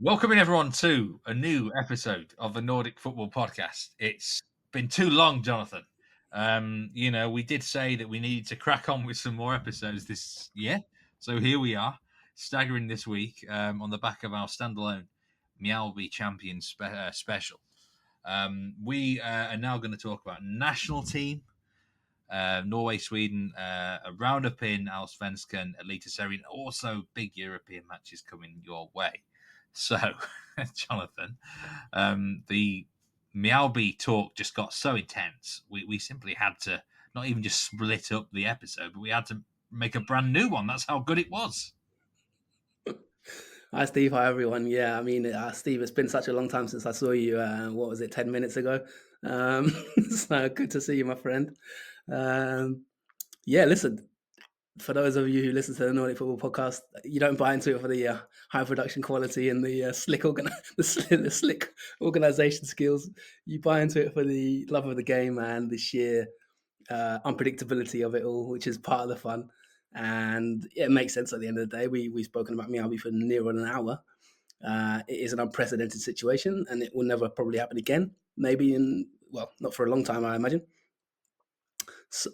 Welcoming everyone to a new episode of the Nordic Football Podcast. It's been too long, Jonathan. We did say that we needed to crack on with some more episodes this year. So here we are, staggering this week on the back of our standalone Mjällby Champions special. We are now going to talk about national team, Norway, Sweden, a roundup in Allsvenskan, Eliteserien, and also big European matches coming your way. So, Jonathan, the Mjällby talk just got so intense. We simply had to not even just split up the episode, but we had to make a brand new one. That's how good it was. Hi, Steve. Hi, everyone. Yeah, I mean, Steve, it's been such a long time since I saw you. 10 minutes ago? So good to see you, my friend. Listen, for those of you who listen to the Nordic Football Podcast, you don't buy into it for the high production quality and the slick organization skills. You buy into it for the love of the game and the sheer unpredictability of it all, which is part of the fun. And it makes sense at the end of the day. We've spoken about Mjällby for near an hour. It is an unprecedented situation, and it will never probably happen again. Maybe not for a long time, I imagine.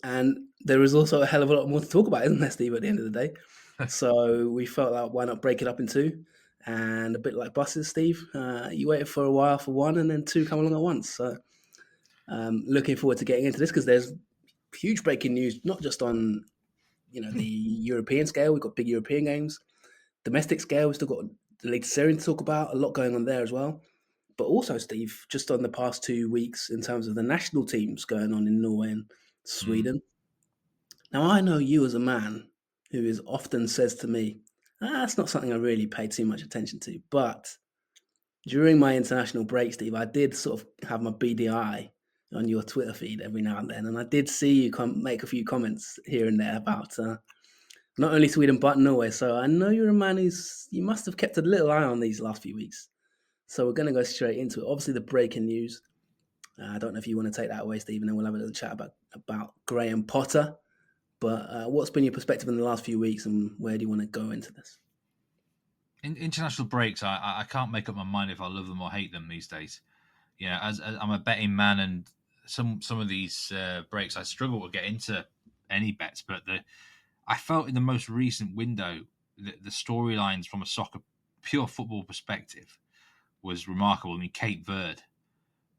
And there is also a hell of a lot more to talk about, isn't there, Steve, at the end of the day? So we felt like, why not break it up in two? And a bit like buses, Steve, you waited for a while for one, and then two come along at once. So looking forward to getting into this because there's huge breaking news, not just on the European scale. We've got big European games. Domestic scale, we've still got the Eliteserien to talk about. A lot going on there as well. But also, Steve, just on the past 2 weeks in terms of the national teams going on in Norway and Sweden. Now, I know you as a man who is often says to me, that's not something I really pay too much attention to. But during my international break, Steve, I did sort of have my BDI on your Twitter feed every now and then. And I did see you make a few comments here and there about not only Sweden, but Norway. So I know you're a man you must have kept a little eye on these last few weeks. So we're going to go straight into it. Obviously, the breaking news. I don't know if you want to take that away, Steve, and then we'll have a little chat about Graham Potter. But what's been your perspective in the last few weeks, and where do you want to go into this? In international breaks, I can't make up my mind if I love them or hate them these days. Yeah, as I'm a betting man, and some of these breaks, I struggle to get into any bets. But I felt in the most recent window the storylines from a pure football perspective was remarkable. I mean, Cape Verde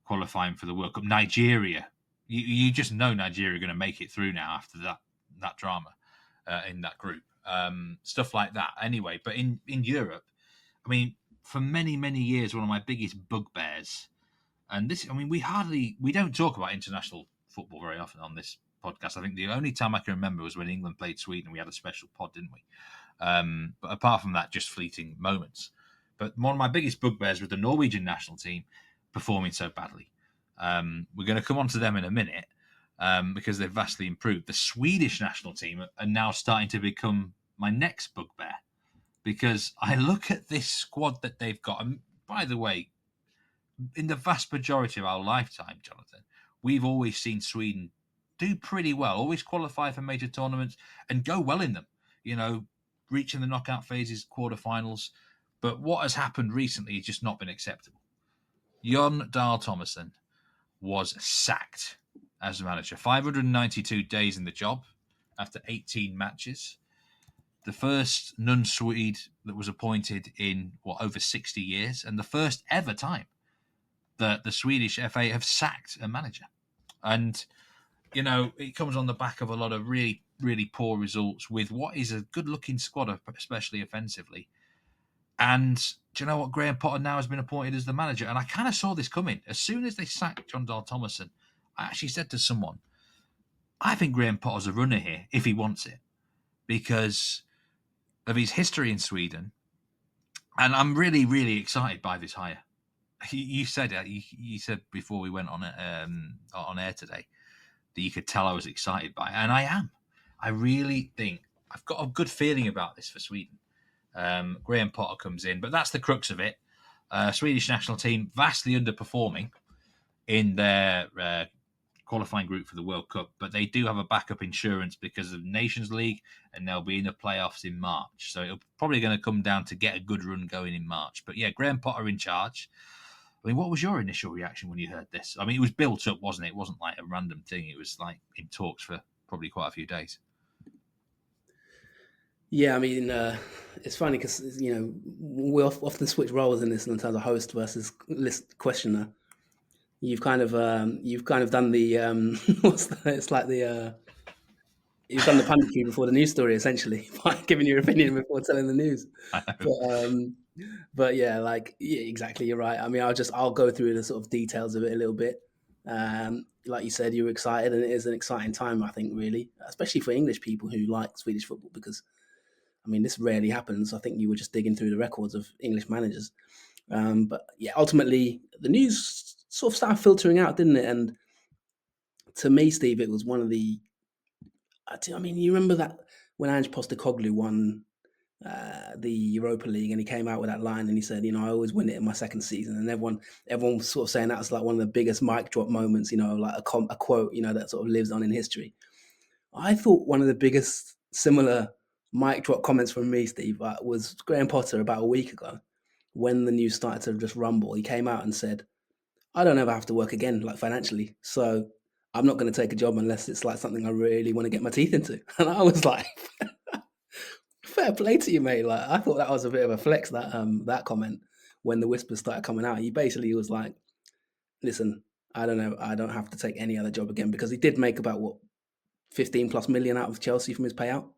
qualifying for the World Cup, Nigeria. You just know Nigeria are going to make it through now after that drama in that group. Stuff like that. Anyway, but in Europe, I mean, for many, many years, one of my biggest bugbears, and this, I mean, we don't talk about international football very often on this podcast. I think the only time I can remember was when England played Sweden. We had a special pod, didn't we? But apart from that, just fleeting moments. But one of my biggest bugbears was the Norwegian national team performing so badly. We're going to come on to them in a minute because they've vastly improved. The Swedish national team are now starting to become my next bugbear because I look at this squad that they've got. And by the way, in the vast majority of our lifetime, Jonathan, we've always seen Sweden do pretty well, always qualify for major tournaments and go well in them, reaching the knockout phases, quarterfinals. But what has happened recently has just not been acceptable. Jon Dahl Tomasson was sacked as a manager. 592 days in the job after 18 matches. The first non-Swede that was appointed in over 60 years, and the first ever time that the Swedish FA have sacked a manager. And, it comes on the back of a lot of really, really poor results with what is a good-looking squad, especially offensively. And do you know what? Graham Potter now has been appointed as the manager. And I kind of saw this coming. As soon as they sacked Jon Dahl Tomasson, I actually said to someone, I think Graham Potter's a runner here if he wants it because of his history in Sweden. And I'm really, really excited by this hire. You said it. You said before we went on air today that you could tell I was excited by it. And I am. I really think I've got a good feeling about this for Sweden. Graham Potter comes in, but that's the crux of it. Swedish national team vastly underperforming in their qualifying group for the World Cup, but they do have a backup insurance because of Nations League, and they'll be in the playoffs in March. So it'll probably going to come down to get a good run going in March. But yeah, Graham Potter in charge. I mean, what was your initial reaction when you heard this? I mean, it was built up, wasn't it? It wasn't like a random thing. It was like in talks for probably quite a few days. Yeah, I mean, it's funny because we often switch roles in this in terms of host versus list questioner. You've kind of done the it's like the you've done the punditry before the news story essentially by giving your opinion before telling the news. But yeah, exactly, you're right. I mean, I'll go through the sort of details of it a little bit. Like you said, you were excited, and it is an exciting time, I think, really, especially for English people who like Swedish football, because I mean, this rarely happens. I think you were just digging through the records of English managers. But yeah, ultimately, the news sort of started filtering out, didn't it? And to me, Steve, it was one of the. I mean, you remember that when Ange Postecoglou won the Europa League, and he came out with that line, and he said, "I always win it in my second season," and everyone was sort of saying that was like one of the biggest mic drop moments, like a quote, that sort of lives on in history. I thought one of the biggest similar mic drop comments from me, Steve, was Graham Potter about a week ago when the news started to just rumble. He came out and said, "I don't ever have to work again, like financially, so I'm not going to take a job unless it's like something I really want to get my teeth into." And I was like, fair play to you, mate. Like, I thought that was a bit of a flex, that comment, when the whispers started coming out. He basically was like, "Listen, I don't know, I don't have to take any other job again," because he did make about 15 plus million out of Chelsea from his payout.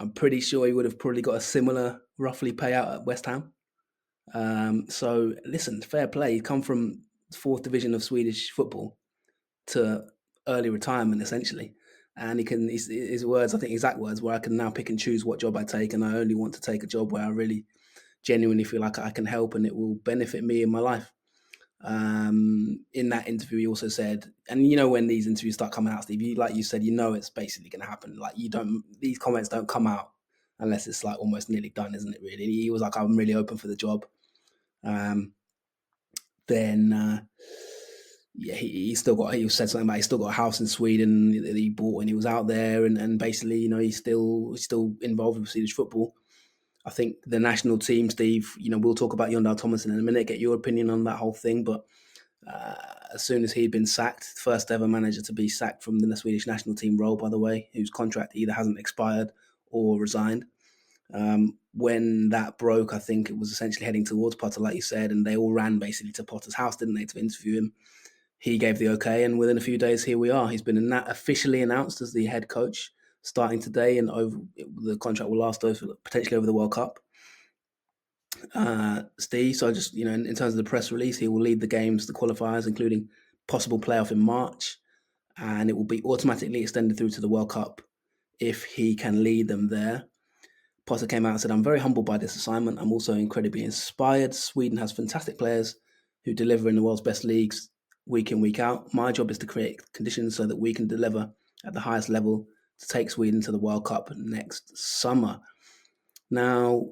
I'm pretty sure he would have probably got a similar roughly payout at West Ham. So listen, fair play. He's come from fourth division of Swedish football to early retirement, essentially. And his words, I think exact words, where I can now pick and choose what job I take, and I only want to take a job where I really genuinely feel like I can help and it will benefit me in my life. In that interview, he also said, and when these interviews start coming out, Steve, like you said, it's basically going to happen. Like, these comments don't come out unless it's like almost nearly done, isn't it? Really, he was like, "I'm really open for the job." Then yeah, he said something about he still got a house in Sweden that he bought when he was out there, and basically, he's still involved with Swedish football. I think the national team, Steve, we'll talk about Jon Dahl Tomasson in a minute, get your opinion on that whole thing, but as soon as he'd been sacked, first ever manager to be sacked from the Swedish national team role, by the way, whose contract either hasn't expired or resigned. When that broke, I think it was essentially heading towards Potter, like you said, and they all ran basically to Potter's house, didn't they, to interview him. He gave the okay, and within a few days, here we are. He's been officially announced as the head coach starting today, and the contract will last potentially over the World Cup. Steve, so just, in terms of the press release, he will lead the games, the qualifiers, including possible playoff in March, and it will be automatically extended through to the World Cup if he can lead them there. Potter came out and said, "I'm very humbled by this assignment. I'm also incredibly inspired. Sweden has fantastic players who deliver in the world's best leagues week in, week out. My job is to create conditions so that we can deliver at the highest level to take Sweden to the World Cup next summer." Now,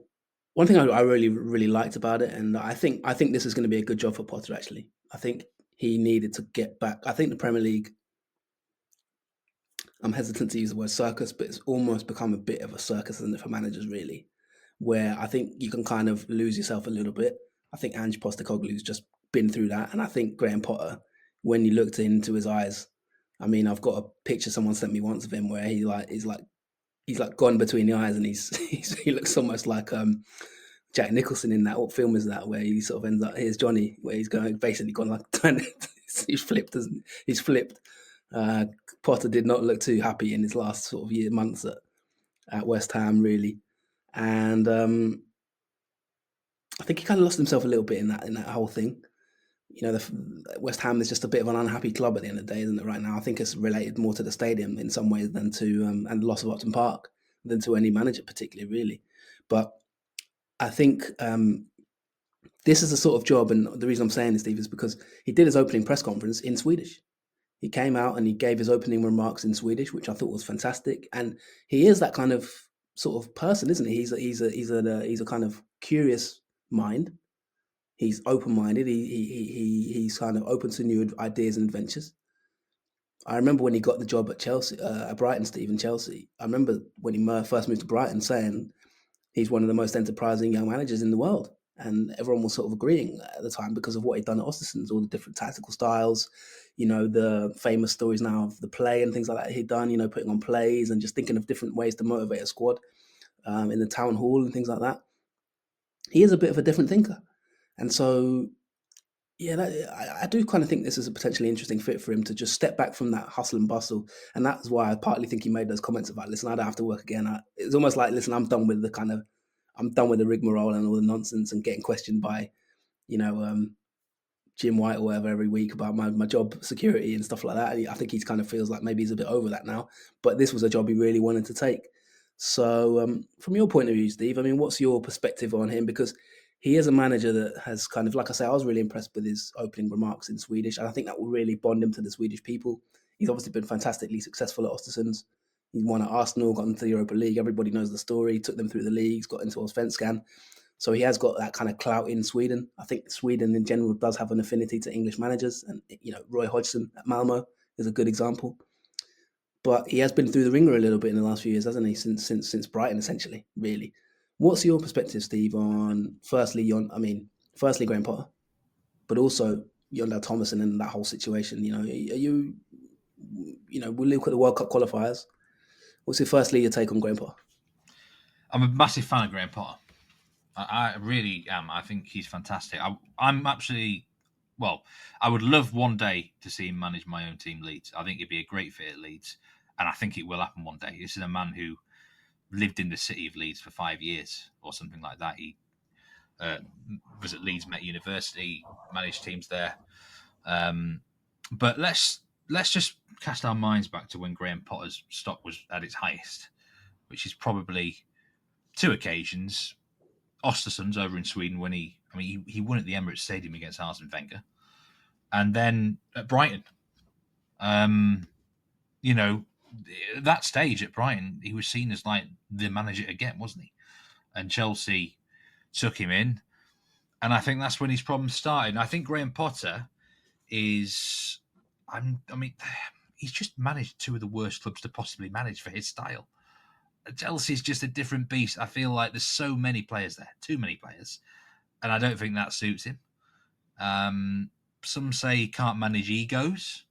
one thing I really, really liked about it, and I think this is going to be a good job for Potter, actually. I think he needed to get back. I think the Premier League, I'm hesitant to use the word circus, but it's almost become a bit of a circus, isn't it, for managers, really, where I think you can kind of lose yourself a little bit. I think Ange Postecoglou's just been through that, and I think Graham Potter, when you looked into his eyes, I mean, I've got a picture someone sent me once of him where he's like gone between the eyes, and he looks almost like Jack Nicholson in that. What film is that? Where he sort of ends up, here's Johnny, where he's basically gone like he's flipped, he's flipped. Potter did not look too happy in his last sort of months at West Ham, really, and I think he kind of lost himself a little bit in that whole thing. West Ham is just a bit of an unhappy club at the end of the day, isn't it? Right now, I think it's related more to the stadium in some ways than to and the loss of Upton Park than to any manager particularly, really. But I think this is the sort of job, and the reason I'm saying this, Steve, is because he did his opening press conference in Swedish. He came out and he gave his opening remarks in Swedish, which I thought was fantastic. And he is that kind of sort of person, isn't he? He's a kind of curious mind. He's open-minded. He's kind of open to new ideas and adventures. I remember when he got the job at Chelsea, at Brighton, Steve, Chelsea. I remember when he first moved to Brighton saying he's one of the most enterprising young managers in the world. And everyone was sort of agreeing at the time because of what he'd done at Ostersund's, all the different tactical styles, the famous stories now of the play and things like that he'd done, putting on plays and just thinking of different ways to motivate a squad in the town hall and things like that. He is a bit of a different thinker. And so, yeah, I do kind of think this is a potentially interesting fit for him to just step back from that hustle and bustle. And that's why I partly think he made those comments about, listen, I don't have to work again. It's almost like, listen, I'm done with the rigmarole and all the nonsense and getting questioned by, Jim White or whatever every week about my job security and stuff like that. I think he kind of feels like maybe he's a bit over that now. But this was a job he really wanted to take. So, from your point of view, Steve, I mean, what's your perspective on him? Because he is a manager that has kind of, like I say, I was really impressed with his opening remarks in Swedish, and I think that will really bond him to the Swedish people. He's obviously been fantastically successful at Östersunds. He won at Arsenal, got into the Europa League. Everybody knows the story. Took them through the leagues, got into Allsvenskan. So he has got that kind of clout in Sweden. I think Sweden in general does have an affinity to English managers, and Roy Hodgson at Malmö is a good example. But he has been through the ringer a little bit in the last few years, hasn't he? Since Brighton, essentially, really. What's your perspective, Steve, on firstly Graham Potter, but also Jon Thomason and that whole situation? We'll look at the World Cup qualifiers. What's your take on Graham Potter? I'm a massive fan of Graham Potter. I really am. I think he's fantastic. I'm absolutely, I would love one day to see him manage my own team, Leeds. I think he'd be a great fit at Leeds, and I think it will happen one day. This is a man who lived in the city of Leeds for 5 years or something like that. He was at Leeds Met University, managed teams there. But let's just cast our minds back to when Graham Potter's stock was at its highest, which is probably 2 occasions. Östersunds over in Sweden when he won at the Emirates Stadium against Arsene Wenger, and then at Brighton. That stage at Brighton, he was seen as like the manager again, wasn't he? And Chelsea took him in, and I think that's when his problems started. And I think Graham Potter is, he's just managed 2 of the worst clubs to possibly manage for his style. Chelsea's just a different beast. I feel like there's so many players there, too many players, and I don't think that suits him. Some say he can't manage egos.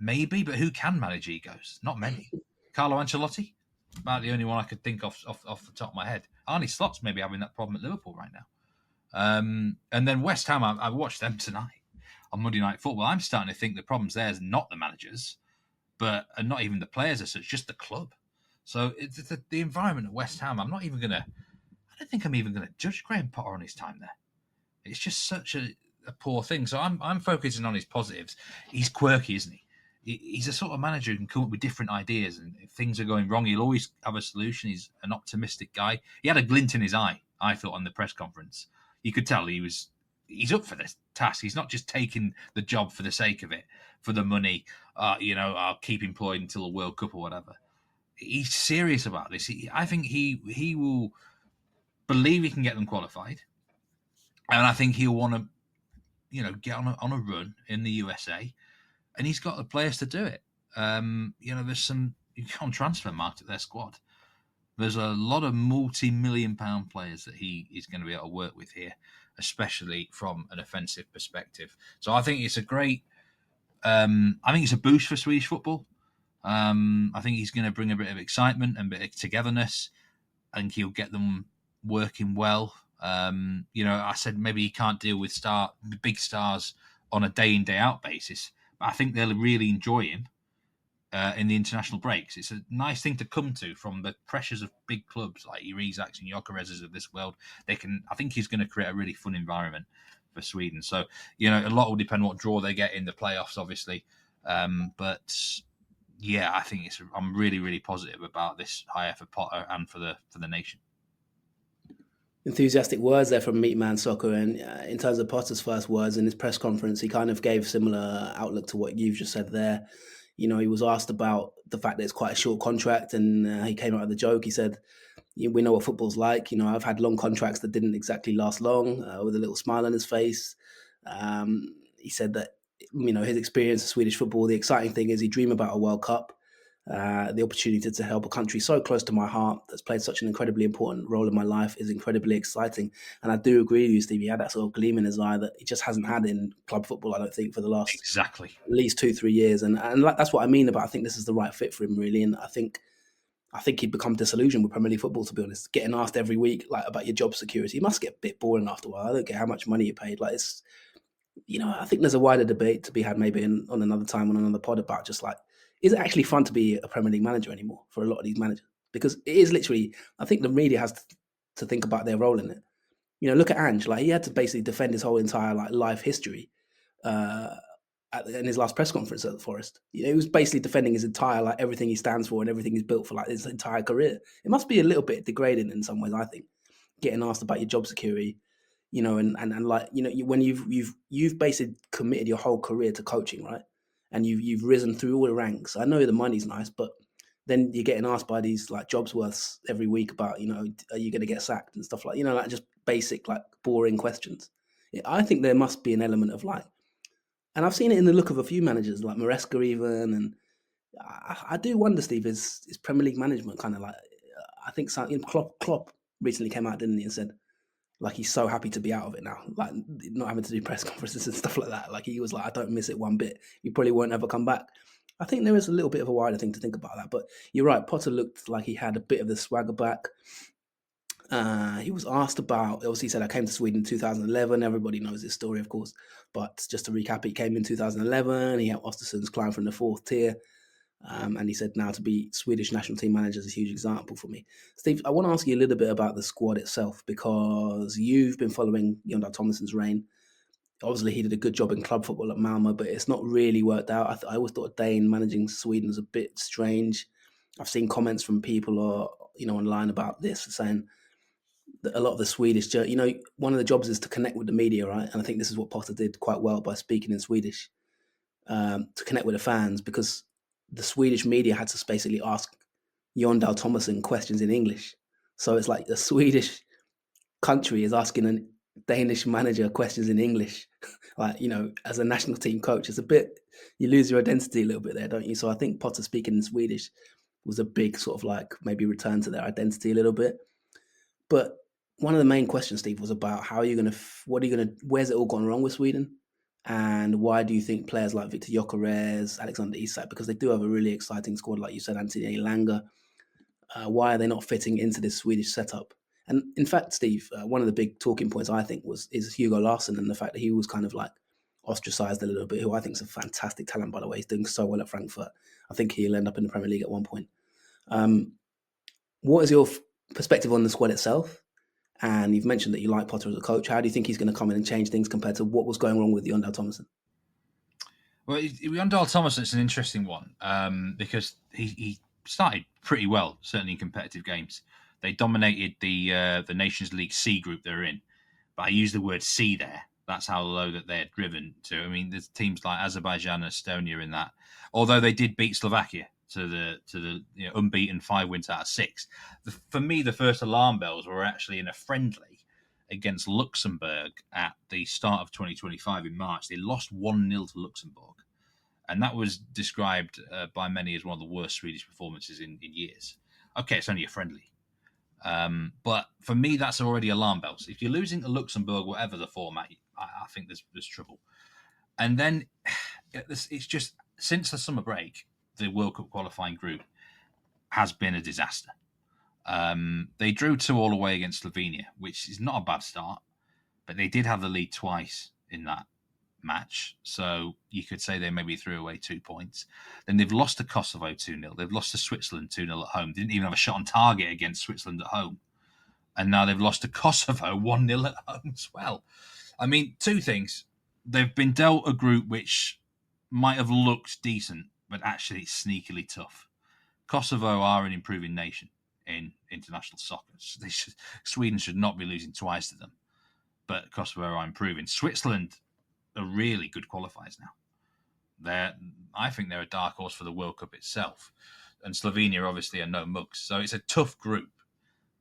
Maybe, but who can manage egos? Not many. Carlo Ancelotti? About the only one I could think of off the top of my head. Arne Slot's maybe having that problem at Liverpool right now. And then West Ham, I watched them tonight on Monday Night Football. I'm starting to think the problems there is not the managers, and not even the players as such, just the club. So it's the environment at West Ham. I don't think I'm even going to judge Graham Potter on his time there. It's just such a poor thing. So I'm focusing on his positives. He's quirky, isn't he? He's a sort of manager who can come up with different ideas, and if things are going wrong, he'll always have a solution. He's an optimistic guy. He had a glint in his eye, I thought, on the press conference. You could tell he's up for this task. He's not just taking the job for the sake of it, for the money. I'll keep employed until the World Cup or whatever. He's serious about this. I think he will believe he can get them qualified, and I think he'll want to, get on a run in the USA, and he's got the players to do it. There's some on transfer market their squad. There's a lot of multi-million-pound players that he is going to be able to work with here, especially from an offensive perspective. So I think it's a great. I think it's a boost for Swedish football. I think he's going to bring a bit of excitement and a bit of togetherness. I think he'll get them working well. I said maybe he can't deal with big stars on a day in, day out basis, but I think they'll really enjoy him in the international breaks. It's a nice thing to come to from the pressures of big clubs like Irizaks and Jokereses of this world. I think he's going to create a really fun environment for Sweden. So, a lot will depend what draw they get in the playoffs, obviously. But yeah, I think I'm really, really positive about this hire for Potter and for the nation. Enthusiastic words there from Meat Man Soccer. And in terms of Potter's first words in his press conference, he kind of gave similar outlook to what you've just said there. He was asked about the fact that it's quite a short contract, and he came out with a joke. He said, we know what football's like. I've had long contracts that didn't exactly last long, with a little smile on his face. He said that his experience of Swedish football. The exciting thing is he dreamed about a World Cup. The opportunity to help a country so close to my heart that's played such an incredibly important role in my life is incredibly exciting. And I do agree with you, Steve. He had that sort of gleam in his eye that he just hasn't had in club football, I don't think, for the last Exactly. at least 2-3 years. And that's what I mean about I think this is the right fit for him, really. And I think he'd become disillusioned with Premier League football, to be honest. Getting asked every week about your job security, it must get a bit boring after a while. I don't care how much money you paid. It's I think there's a wider debate to be had maybe on another time on another pod about just is it actually fun to be a Premier League manager anymore for a lot of these managers? Because it is literally, I think the media has to think about their role in it. Look at Ange. He had to basically defend his whole entire life history uh, in his last press conference at the Forest. He was basically defending his entire everything he stands for and everything he's built for his entire career. It must be a little bit degrading in some ways, I think, getting asked about your job security. When you've basically committed your whole career to coaching, right? And you've risen through all the ranks. I know the money's nice, but then you're getting asked by these jobs worths every week about, are you going to get sacked and stuff just basic boring questions. I think there must be an element of and I've seen it in the look of a few managers like Maresca even, and I do wonder, Steve, is Premier League management kind of I think Klopp recently came out, didn't he, and said he's so happy to be out of it now, not having to do press conferences and stuff like that. He was I don't miss it one bit. He probably won't ever come back. I think there is a little bit of a wider thing to think about that. But you're right, Potter looked like he had a bit of the swagger back. He was asked about, obviously he said, I came to Sweden in 2011. Everybody knows this story, of course. But just to recap, he came in 2011. He helped Östersunds climb from the 4th tier. And he said now to be Swedish national team manager is a huge example for me. Steve, I want to ask you a little bit about the squad itself, because you've been following Jon Dahl Tomasson's reign. Obviously, he did a good job in club football at Malmö, but it's not really worked out. I always thought Dane managing Sweden was a bit strange. I've seen comments from people online about this, saying that a lot of the Swedish, one of the jobs is to connect with the media, right? And I think this is what Potter did quite well by speaking in Swedish to connect with the fans, because the Swedish media had to basically ask Jon Dahl Tomasson questions in English. So it's the Swedish country is asking a Danish manager questions in English. As a national team coach, it's a bit, you lose your identity a little bit there, don't you? So I think Potter speaking in Swedish was a big sort of maybe return to their identity a little bit. But one of the main questions, Steve, was about where's it all gone wrong with Sweden? And why do you think players like Victor Gyökeres, Alexander Isak, because they do have a really exciting squad, like you said, Anthony Elanga, why are they not fitting into this Swedish setup? And in fact, Steve, one of the big talking points I think is Hugo Larsson, and the fact that he was kind of ostracized a little bit, who I think is a fantastic talent, by the way. He's doing so well at Frankfurt. I think he'll end up in the Premier League at one point. What is your perspective on the squad itself? And you've mentioned that you like Potter as a coach. How do you think he's going to come in and change things compared to what was going wrong with Jon Dahl Tomasson? Well, Jon Dahl Tomasson is an interesting one because he started pretty well, certainly in competitive games. They dominated the Nations League C group they're in, but I use the word C there. That's how low that they had driven to. I mean, there's teams like Azerbaijan and Estonia in that, although they did beat Slovakia to the unbeaten 5 wins out of 6. For me, the first alarm bells were actually in a friendly against Luxembourg at the start of 2025 in March. They lost 1-0 to Luxembourg, and that was described by many as one of the worst Swedish performances in years. Okay, it's only a friendly. But for me, that's already alarm bells. If you're losing to Luxembourg, whatever the format, I think there's trouble. And then it's just, since the summer break, the World Cup qualifying group has been a disaster. They drew 2-2 away against Slovenia, which is not a bad start, but they did have the lead twice in that match, so you could say they maybe threw away 2 points. Then they've lost to Kosovo 2-0. They've lost to Switzerland 2-0 at home. They didn't even have a shot on target against Switzerland at home. And now they've lost to Kosovo 1-0 at home as well. I mean, two things. They've been dealt a group which might have looked decent, but actually it's sneakily tough. Kosovo are an improving nation in international soccer. Sweden should not be losing twice to them, but Kosovo are improving. Switzerland are really good qualifiers now. I think they're a dark horse for the World Cup itself. And Slovenia obviously are no mugs. So it's a tough group.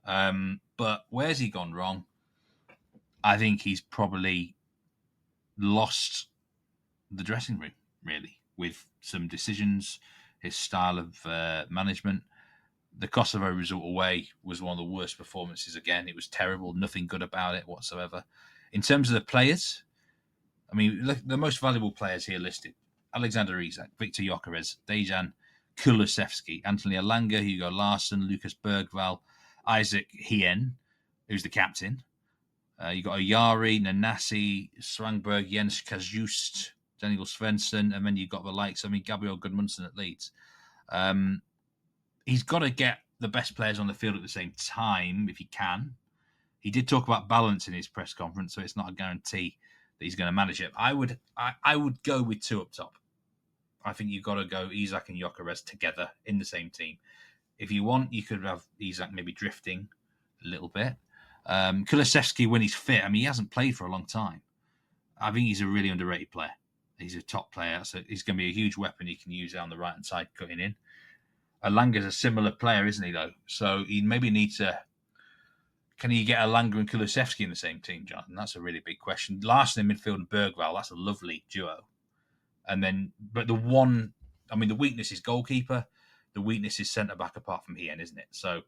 But where's he gone wrong? I think he's probably lost the dressing room, really, with some decisions, his style of management. The Kosovo result away was one of the worst performances again. It was terrible, nothing good about it whatsoever. In terms of the players, I mean, look, the most valuable players here listed: Alexander Isak, Victor Gyökeres, Dejan Kulusevski, Anthony Elanga, Hugo Larsson, Lucas Bergvall, Isaac Hien, who's the captain. You got Ayari, Nanasi, Swangberg, Jens Kajust, Daniel Svensson, and then you've got the likes. I mean, Gabriel Gudmundsson at Leeds. He's got to get the best players on the field at the same time if he can. He did talk about balance in his press conference, so it's not a guarantee that he's going to manage it. I would go with two up top. I think you've got to go Isak and Gyökeres together in the same team. If you want, you could have Isak maybe drifting a little bit. Kulusevski, when he's fit, I mean, he hasn't played for a long time. I think he's a really underrated player. He's a top player, so he's going to be a huge weapon he can use on the right-hand side cutting in. Alanga's a similar player, isn't he, though? So he maybe needs to... Can he get Elanga and Kulusevski in the same team, Jonathan? That's a really big question. Larsson in midfield and Bergvall, that's a lovely duo. And then, but the weakness is goalkeeper. The weakness is centre-back apart from Hien, isn't it? So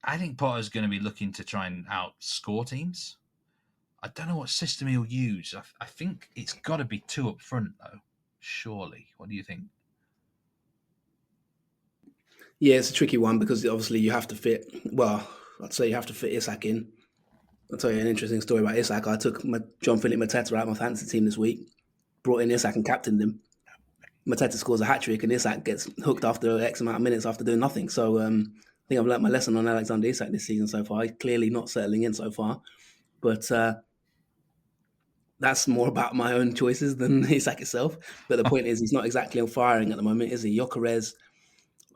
I think Potter's going to be looking to try and outscore teams. I don't know what system he'll use. I think it's got to be two up front, though. Surely. What do you think? Yeah, it's a tricky one because obviously you have to fit... Well, I'd say you have to fit Isak in. I'll tell you an interesting story about Isak. I took John-Philip Mateta out of my fantasy team this week, brought in Isak and captained him. Mateta scores a hat-trick and Isak gets hooked after X amount of minutes after doing nothing. So I think I've learnt my lesson on Alexander Isak this season so far. He's clearly not settling in so far. But that's more about my own choices than Isak itself. But the point is, he's not exactly on firing at the moment, is he? Gyökeres,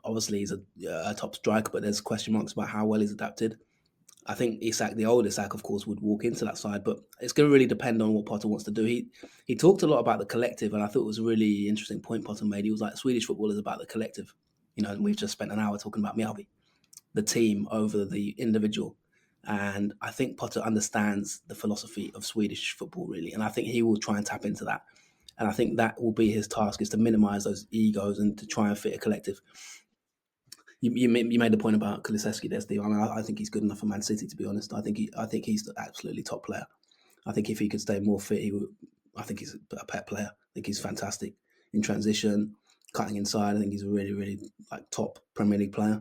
obviously, he's a top striker, but there's question marks about how well he's adapted. I think Isak, the old Isak, of course, would walk into that side, but it's going to really depend on what Potter wants to do. He talked a lot about the collective, and I thought it was a really interesting point Potter made. He was like, Swedish football is about the collective. And we've just spent an hour talking about Mjällby, the team over the individual. And I think Potter understands the philosophy of Swedish football, really, and I think he will try and tap into that. And I think that will be his task, is to minimise those egos and to try and fit a collective. You made the point about Kulusevski there, Steve. I mean, I think he's good enough for Man City, to be honest. I think he's the absolutely top player. I think if he could stay more fit, I think he's a pet player. I think he's fantastic in transition, cutting inside. I think he's a really, really top Premier League player.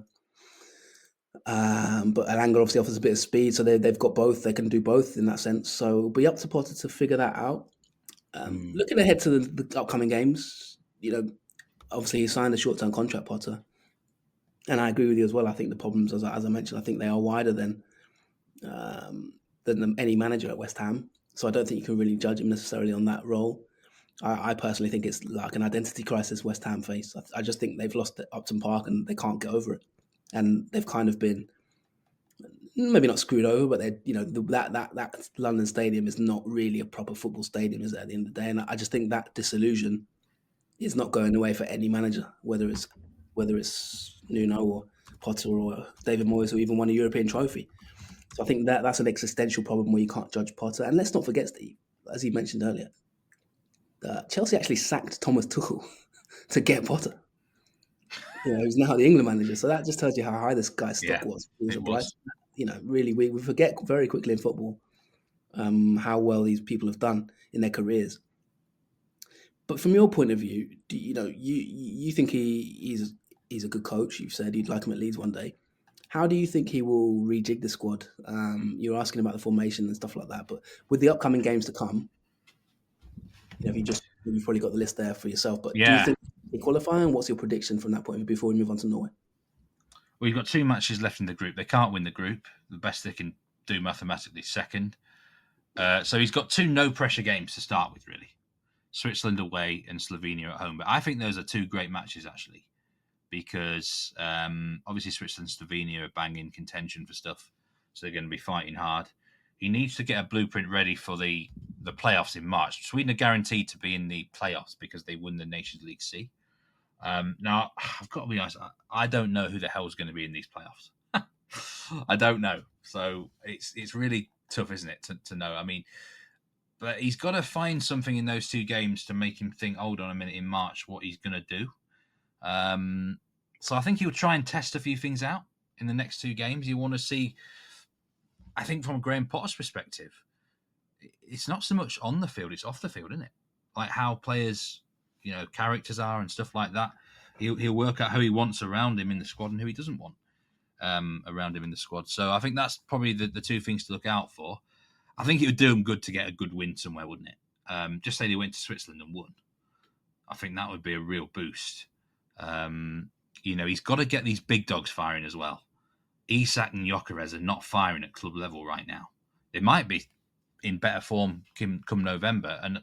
But Elanga obviously offers a bit of speed, so they've got both. They can do both in that sense. So it'll be up to Potter to figure that out. Looking ahead to the upcoming games, obviously he signed a short-term contract, Potter. And I agree with you as well. I think the problems, as I mentioned, I think they are wider than any manager at West Ham. So I don't think you can really judge him necessarily on that role. I personally think it's like an identity crisis West Ham face. I just think they've lost at Upton Park and they can't get over it. And they've kind of been maybe not screwed over, but that London stadium is not really a proper football stadium, is it, at the end of the day? And I just think that disillusion is not going away for any manager, whether it's Nuno or Potter or David Moyes or even won a European trophy. So I think that's an existential problem where you can't judge Potter. And let's not forget, Steve, as you mentioned earlier, that Chelsea actually sacked Thomas Tuchel to get Potter. He's now the England manager. So that just tells you how high this guy's stock was. It was. Really, we forget very quickly in football how well these people have done in their careers. But from your point of view, you think he's a good coach? You've said you'd like him at Leeds one day. How do you think he will rejig the squad? You're asking about the formation and stuff like that, but with the upcoming games to come, you've probably got the list there for yourself. But do you think he qualify? And what's your prediction from that point of view before we move on to Norway? Well, you've got two matches left in the group. They can't win the group. The best they can do mathematically is second. So he's got two no-pressure games to start with, really. Switzerland away and Slovenia at home. But I think those are two great matches, actually, because obviously Switzerland and Slovenia are banging contention for stuff, so they're going to be fighting hard. He needs to get a blueprint ready for the playoffs in March. Sweden are guaranteed to be in the playoffs because they won the Nations League C. Now, I've got to be honest, I don't know who the hell is going to be in these playoffs. I don't know. So it's really tough, isn't it, to know? I mean, But he's got to find something in those 2 games to make him think, hold on a minute, in March, what he's going to do. So I think he'll try and test a few things out in the next 2 games. You want to see, I think from Graham Potter's perspective, it's not so much on the field, it's off the field, isn't it? Like how players, characters are and stuff like that. He'll work out who he wants around him in the squad and who he doesn't want around him in the squad. So I think that's probably the 2 things to look out for. I think it would do him good to get a good win somewhere, wouldn't it? Just say they went to Switzerland and won. I think that would be a real boost. He's got to get these big dogs firing as well. Isak and Gyökeres are not firing at club level right now. They might be in better form come November, and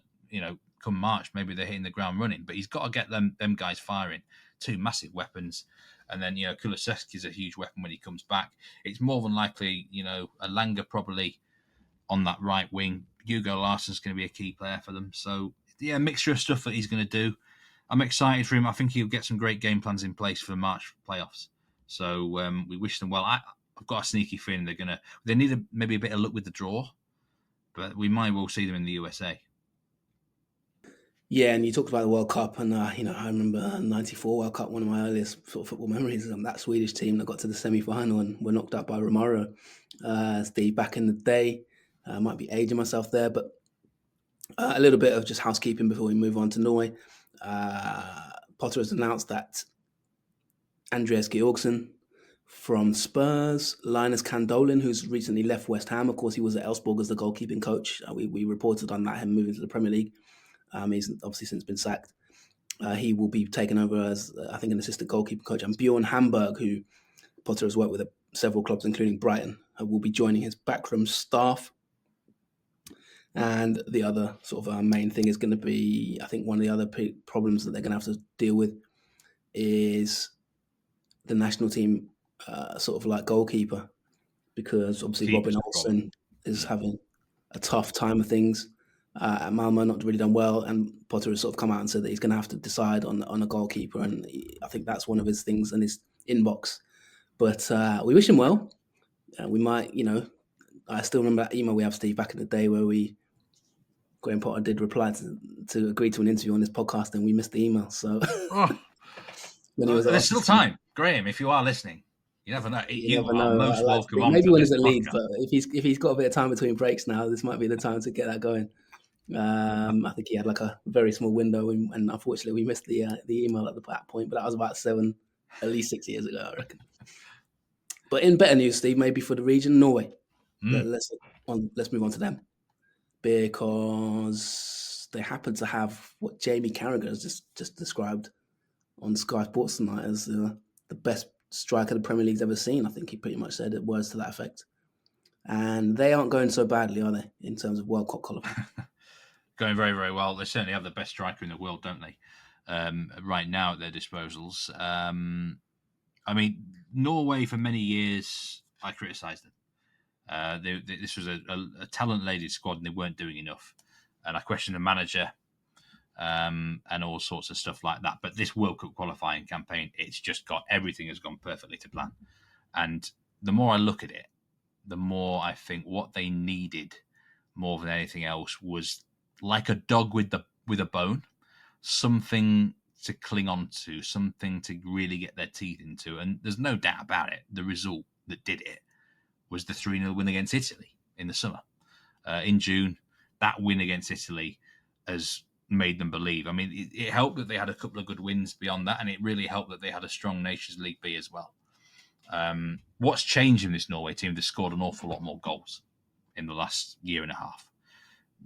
come March maybe they're hitting the ground running. But he's got to get them guys firing. 2 massive weapons, and then Kulusevski is a huge weapon when he comes back. It's more than likely Elanga probably on that right wing. Hugo Larsson's going to be a key player for them. So, a mixture of stuff that he's going to do. I'm excited for him. I think he'll get some great game plans in place for the March playoffs. So we wish them well. I've got a sneaky feeling they need maybe a bit of luck with the draw, but we might well see them in the USA. Yeah, and you talked about the World Cup, and I remember '94 World Cup, one of my earliest sort of football memories. That Swedish team that got to the semi-final and were knocked out by Romario. Steve, back in the day, I might be aging myself there, but a little bit of just housekeeping before we move on to Norway. Potter has announced that Andreas Georgsen from Spurs, Linus Kandolin, who's recently left West Ham. Of course, he was at Elfsborg as the goalkeeping coach. We reported on that, him moving to the Premier League. He's obviously since been sacked. He will be taken over as, I think, an assistant goalkeeper coach. And Bjorn Hamburg, who Potter has worked with at several clubs, including Brighton, will be joining his backroom staff. And the other sort of main thing is going to be, I think one of the other problems that they're going to have to deal with is the national team sort of like goalkeeper, because obviously Robin Olsen is having a tough time of things. At Malmö, not really done well, and Potter has sort of come out and said that he's going to have to decide on a goalkeeper, and I think that's one of his things in his inbox. But we wish him well. We might, I still remember that email we have, Steve, back in the day where Graham Potter did reply to agree to an interview on this podcast, and we missed the email. So there's still time, Graham, if you are listening. You never know. You are most welcome on. Maybe when he's at Leeds, but if he's got a bit of time between breaks now, this might be the time to get that going. I think he had like a very small window, and unfortunately we missed the email at that point. But that was about at least 6 years ago, I reckon. But in better news, Steve, maybe for the region, Norway. Let's move on to them, because they happen to have what Jamie Carragher has just described on Sky Sports tonight as the best striker the Premier League's ever seen. I think he pretty much said words to that effect. And they aren't going so badly, are they, in terms of World Cup qualifying? Going very, very well. They certainly have the best striker in the world, don't they? Right now at their disposals. Norway for many years, I criticised them. This was a talent-laden squad, and they weren't doing enough. And I questioned the manager and all sorts of stuff like that. But this World Cup qualifying campaign, everything has gone perfectly to plan. And the more I look at it, the more I think what they needed more than anything else was like a dog with a bone, something to cling on to, something to really get their teeth into. And there's no doubt about it. The result that did it was the 3-0 win against Italy in the summer. In June, that win against Italy has made them believe. I mean, it helped that they had a couple of good wins beyond that, and it really helped that they had a strong Nations League B as well. What's changed in this Norway team? They've scored an awful lot more goals in the last year and a half.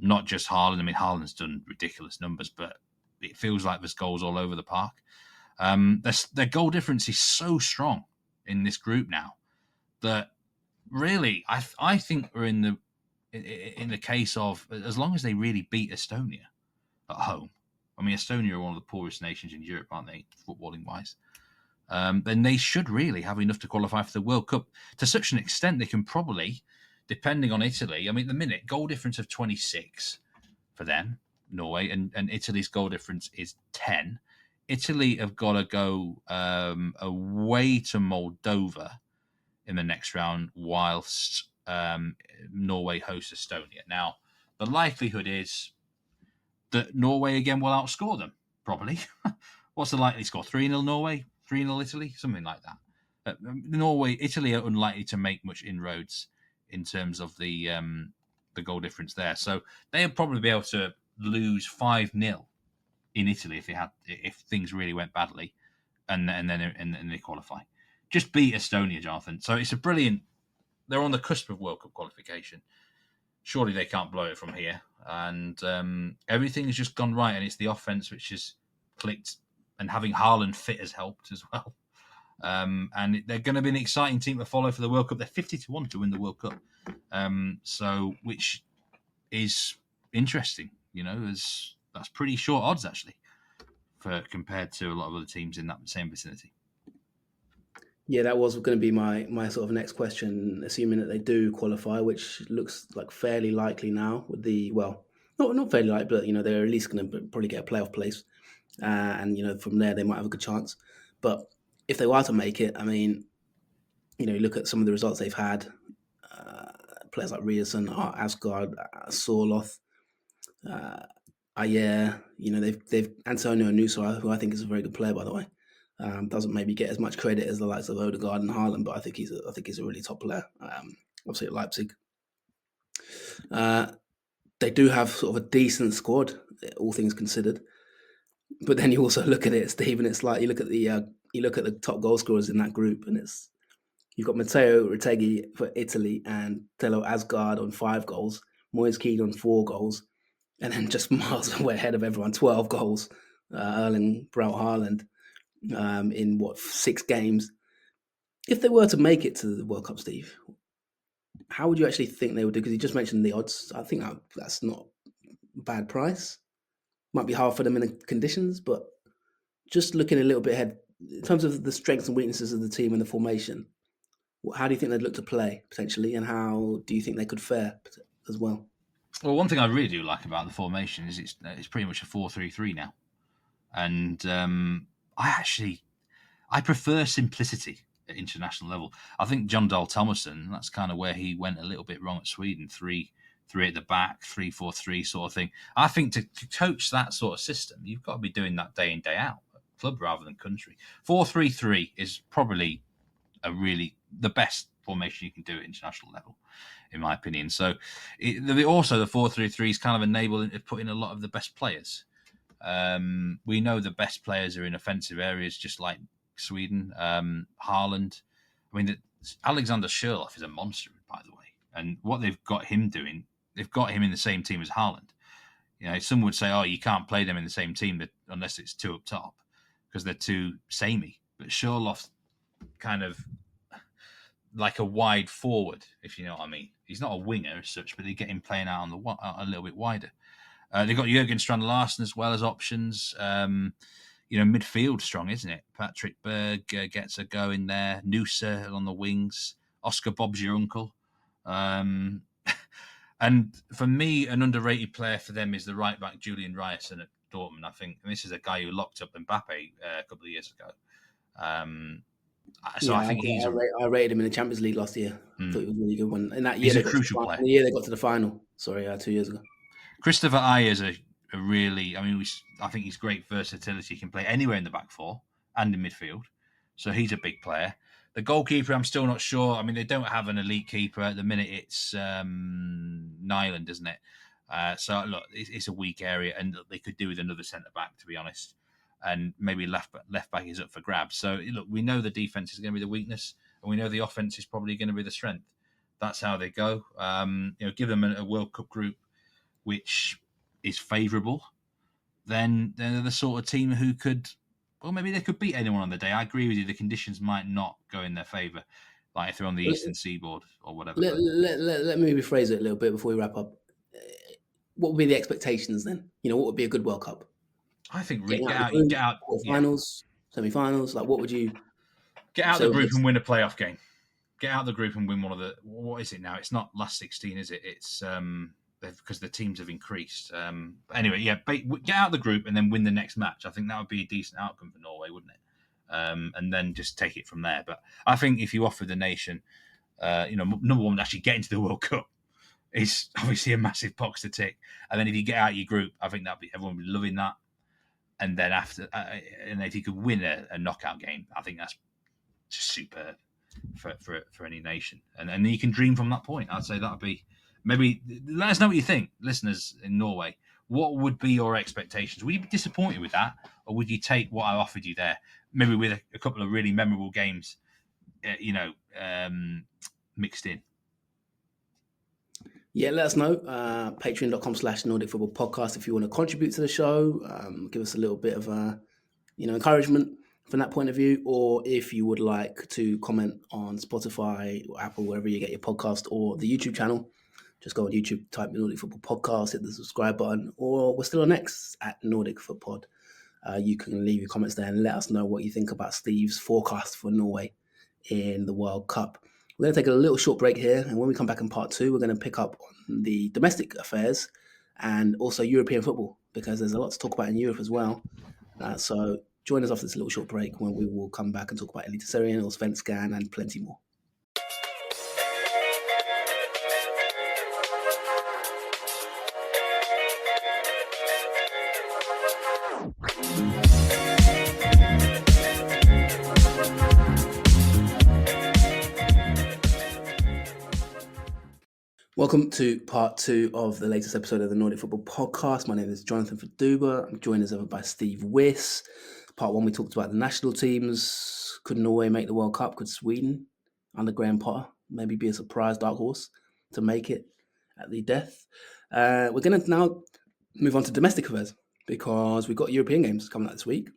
Not just Haaland. I mean, Haaland's done ridiculous numbers, but it feels like there's goals all over the park. Their goal difference is so strong in this group now that really, I think we're in the case of, as long as they really beat Estonia at home. I mean, Estonia are one of the poorest nations in Europe, aren't they, footballing wise? Then they should really have enough to qualify for the World Cup. To such an extent, they can probably, depending on Italy, I mean, at the minute, goal difference of 26 for them, Norway, and Italy's goal difference is 10. Italy have got to go away to Moldova in the next round, whilst Norway hosts Estonia. Now, the likelihood is that Norway again will outscore them, probably. What's the likely score? 3-0 Norway? 3-0 Italy? Something like that. Italy are unlikely to make much inroads in terms of the goal difference there. So they'll probably be able to lose 5-0 in Italy if things really went badly, and then they qualify. Just beat Estonia, Jonathan. So it's a brilliant. They're on the cusp of World Cup qualification. Surely they can't blow it from here. And everything has just gone right, and it's the offense which has clicked, and having Haaland fit has helped as well. And they're going to be an exciting team to follow for the World Cup. They're 50-1 to win the World Cup, which is interesting. That's pretty short odds actually, compared to a lot of other teams in that same vicinity. Yeah, that was going to be my sort of next question. Assuming that they do qualify, which looks like fairly likely now, with not fairly likely, but they're at least going to probably get a playoff place, and from there they might have a good chance. But if they were to make it, I mean, look at some of the results they've had. Players like Ryerson, Asgard, Sorloth, Ayer. They've Antonio Nusa, who I think is a very good player, by the way. Doesn't maybe get as much credit as the likes of Odegaard and Haaland, but I think he's a really top player. Obviously at Leipzig, they do have sort of a decent squad, all things considered. But then you also look at it, Steve, and it's like you look at the top goal scorers in that group, and you've got Matteo Retegui for Italy and Telo Asgard on 5 goals, Moise Keane on 4 goals, and then just miles away ahead of everyone, 12 goals, Erling Braut Haaland. In 6 games. If they were to make it to the World Cup, Steve, how would you actually think they would do? Because you just mentioned the odds. I think that's not a bad price. Might be hard for them in the conditions, but just looking a little bit ahead in terms of the strengths and weaknesses of the team and the formation, how do you think they'd look to play potentially, and how do you think they could fare as well? Well, one thing I really do like about the formation is it's pretty much a 4-3-3 now, and I prefer simplicity at international level. I think John Dahl Tomasson, that's kind of where he went a little bit wrong at Sweden. 3 at the back, 3-4-3 sort of thing. I think to coach that sort of system, you've got to be doing that day in, day out, club rather than country. 4-3-3 is probably the best formation you can do at international level, in my opinion. So also the 4-3-3 is kind of enabling to put in a lot of the best players. We know the best players are in offensive areas, just like Sweden. Haaland. I mean, Alexander Sherlock is a monster, by the way. And what they've got him doing, they've got him in the same team as Haaland. Some would say, you can't play them in the same team unless it's 2 up top because they're too samey. But Sherlock kind of like a wide forward, if you know what I mean. He's not a winger as such, but they get him playing out a little bit wider. They've got Jurgen Strand Larsen as well as options. Midfield strong, isn't it? Patrick Berg gets a go in there. Nusa on the wings. Oscar Bob's your uncle. And for me, an underrated player for them is the right back Julian Ryerson at Dortmund. I think this is a guy who locked up Mbappe a couple of years ago. I think I rated him in the Champions League last year. I thought he was a really good one. In that year, he's a crucial player. The year they got to the final. 2 years ago. Christopher Ayer is a really, I think he's great versatility. He can play anywhere in the back 4 and in midfield. So he's a big player. The goalkeeper, I'm still not sure. I mean, they don't have an elite keeper at the minute. It's Nyland, isn't it? So look, it's a weak area, and they could do with another centre back, to be honest. And maybe left back is up for grabs. So look, we know the defense is going to be the weakness, and we know the offense is probably going to be the strength. That's how they go. Give them a World Cup group which is favourable, then they're the sort of team who could, maybe they could beat anyone on the day. I agree with you. The conditions might not go in their favour, like if they're on the eastern seaboard or whatever. Let me rephrase it a little bit before we wrap up. What would be the expectations then? What would be a good World Cup? I think get out finals, semi-finals. Like, what would you get out the group and win a playoff game? Get out the group and win one of the. What is it now? It's not last 16, is it? It's because the teams have increased. Anyway, get out of the group and then win the next match. I think that would be a decent outcome for Norway, wouldn't it? And then just take it from there. But I think if you offer the nation, number one, actually get into the World Cup, is obviously a massive box to tick. And then if you get out of your group, I think everyone would be loving that. And then and if you could win a knockout game, I think that's just superb for any nation. And then you can dream from that point. I'd say that would be, maybe let us know what you think, listeners in Norway. What would be your expectations? Would you be disappointed with that, or would you take what I offered you there? Maybe with a couple of really memorable games, mixed in. Yeah, let us know. Patreon.com/Nordic Football Podcast if you want to contribute to the show. Give us a little bit of encouragement from that point of view, or if you would like to comment on Spotify or Apple, wherever you get your podcast, or the YouTube channel, just go on YouTube, type Nordic Football Podcast, hit the subscribe button, or we're still on X at Nordic Football Pod. You can leave your comments there and let us know what you think about Steve's forecast for Norway in the World Cup. We're going to take a little short break here, and when we come back in part 2, we're going to pick up on the domestic affairs and also European football, because there's a lot to talk about in Europe as well. So join us after this little short break when we will come back and talk about Eliteserien and Allsvenskan and plenty more. Welcome to part 2 of the latest episode of the Nordic Football Podcast. My name is Jonathan Fadugba. I'm joined as ever by Steve Wyss. Part 1, we talked about the national teams. Could Norway make the World Cup? Could Sweden, under Graham Potter, maybe be a surprise dark horse to make it at the death? We're going to now move on to domestic affairs, because we've got European games coming up this week.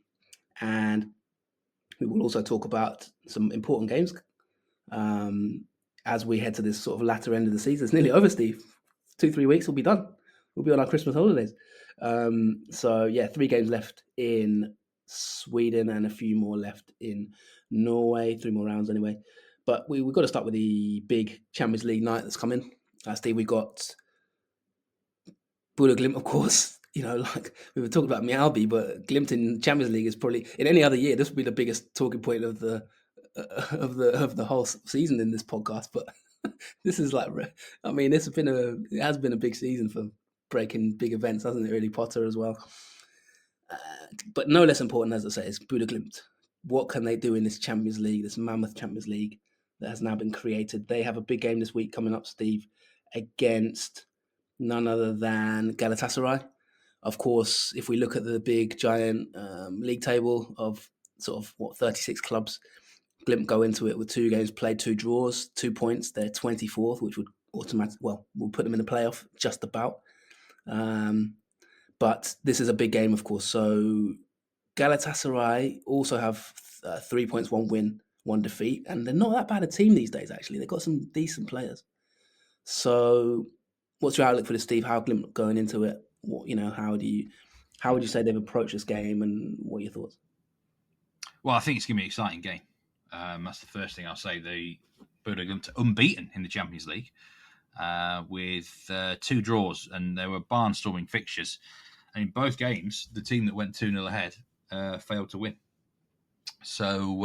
And we will also talk about some important games as we head to this sort of latter end of the season. It's nearly over, Steve. 2-3 weeks, we'll be done. We'll be on our Christmas holidays. 3 games left in Sweden and a few more left in Norway. 3 more rounds anyway. But we've got to start with the big Champions League night that's coming. Steve, we got Bodø Glimt, of course. We were talking about Mjällby, but Glimt in Champions League is probably, in any other year, this would be the biggest talking point of the whole season in this podcast. But this is it has been a big season for breaking big events, hasn't it? Really, Potter as well. But no less important, as I say, is Bodø Glimt. What can they do in this Champions League, this mammoth Champions League that has now been created? They have a big game this week coming up, Steve, against none other than Galatasaray. Of course, if we look at the big giant league table of 36 clubs, Glimt go into it with 2 games played, 2 draws, 2 points. They're 24th, which would will put them in the playoff just about. But this is a big game, of course. So Galatasaray also have 3 points, 1 win, 1 defeat, and they're not that bad a team these days. Actually, they've got some decent players. So, what's your outlook for this, Steve? How Glimt going into it? How would you say they've approached this game, and what are your thoughts? Well, I think it's going to be an exciting game. That's the first thing I'll say. The Bodø Glimt unbeaten in the Champions League with 2 draws, and there were barnstorming fixtures. And in both games, the team that went 2-0 ahead failed to win. So,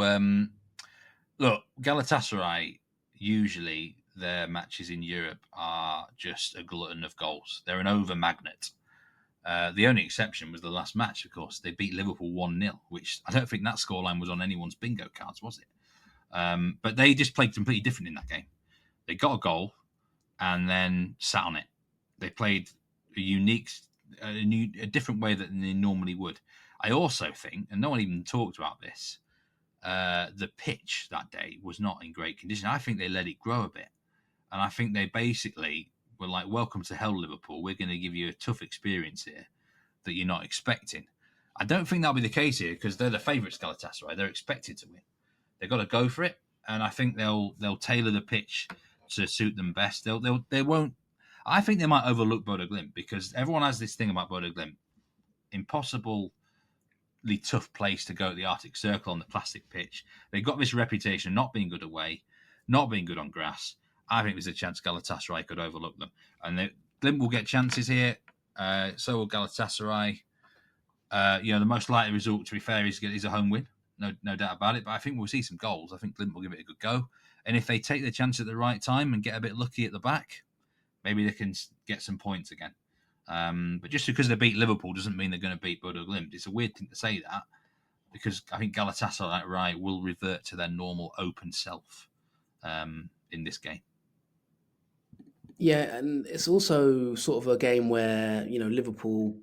look, Galatasaray, usually their matches in Europe are just a glutton of goals. They're an over magnet. The only exception was the last match, of course. They beat Liverpool 1-0, which I don't think that scoreline was on anyone's bingo cards, was it? But they just played completely different in that game. They got a goal and then sat on it. They played a different way than they normally would. I also think, and no one even talked about this, the pitch that day was not in great condition. I think they let it grow a bit. And I think they basically were like, welcome to hell, Liverpool. We're going to give you a tough experience here that you're not expecting. I don't think that'll be the case here, because they're the favourites, Galatasaray. They're expected to win. They've got to go for it. And I think they'll tailor the pitch to suit them best. They won't. I think they might overlook Bodø Glimt, because everyone has this thing about Bodø Glimt. Impossibly tough place to go at the Arctic Circle on the plastic pitch. They've got this reputation of not being good away, not being good on grass. I think there's a chance Galatasaray could overlook them. And Glimt will get chances here. So will Galatasaray. The most likely result, to be fair, is a home win. No doubt about it. But I think we'll see some goals. I think Glimt will give it a good go. And if they take their chance at the right time and get a bit lucky at the back, maybe they can get some points again. But just because they beat Liverpool doesn't mean they're going to beat Bodø Glimt. It's a weird thing to say that, because I think Galatasaray will revert to their normal open self in this game. Yeah, and it's also sort of a game where, Liverpool,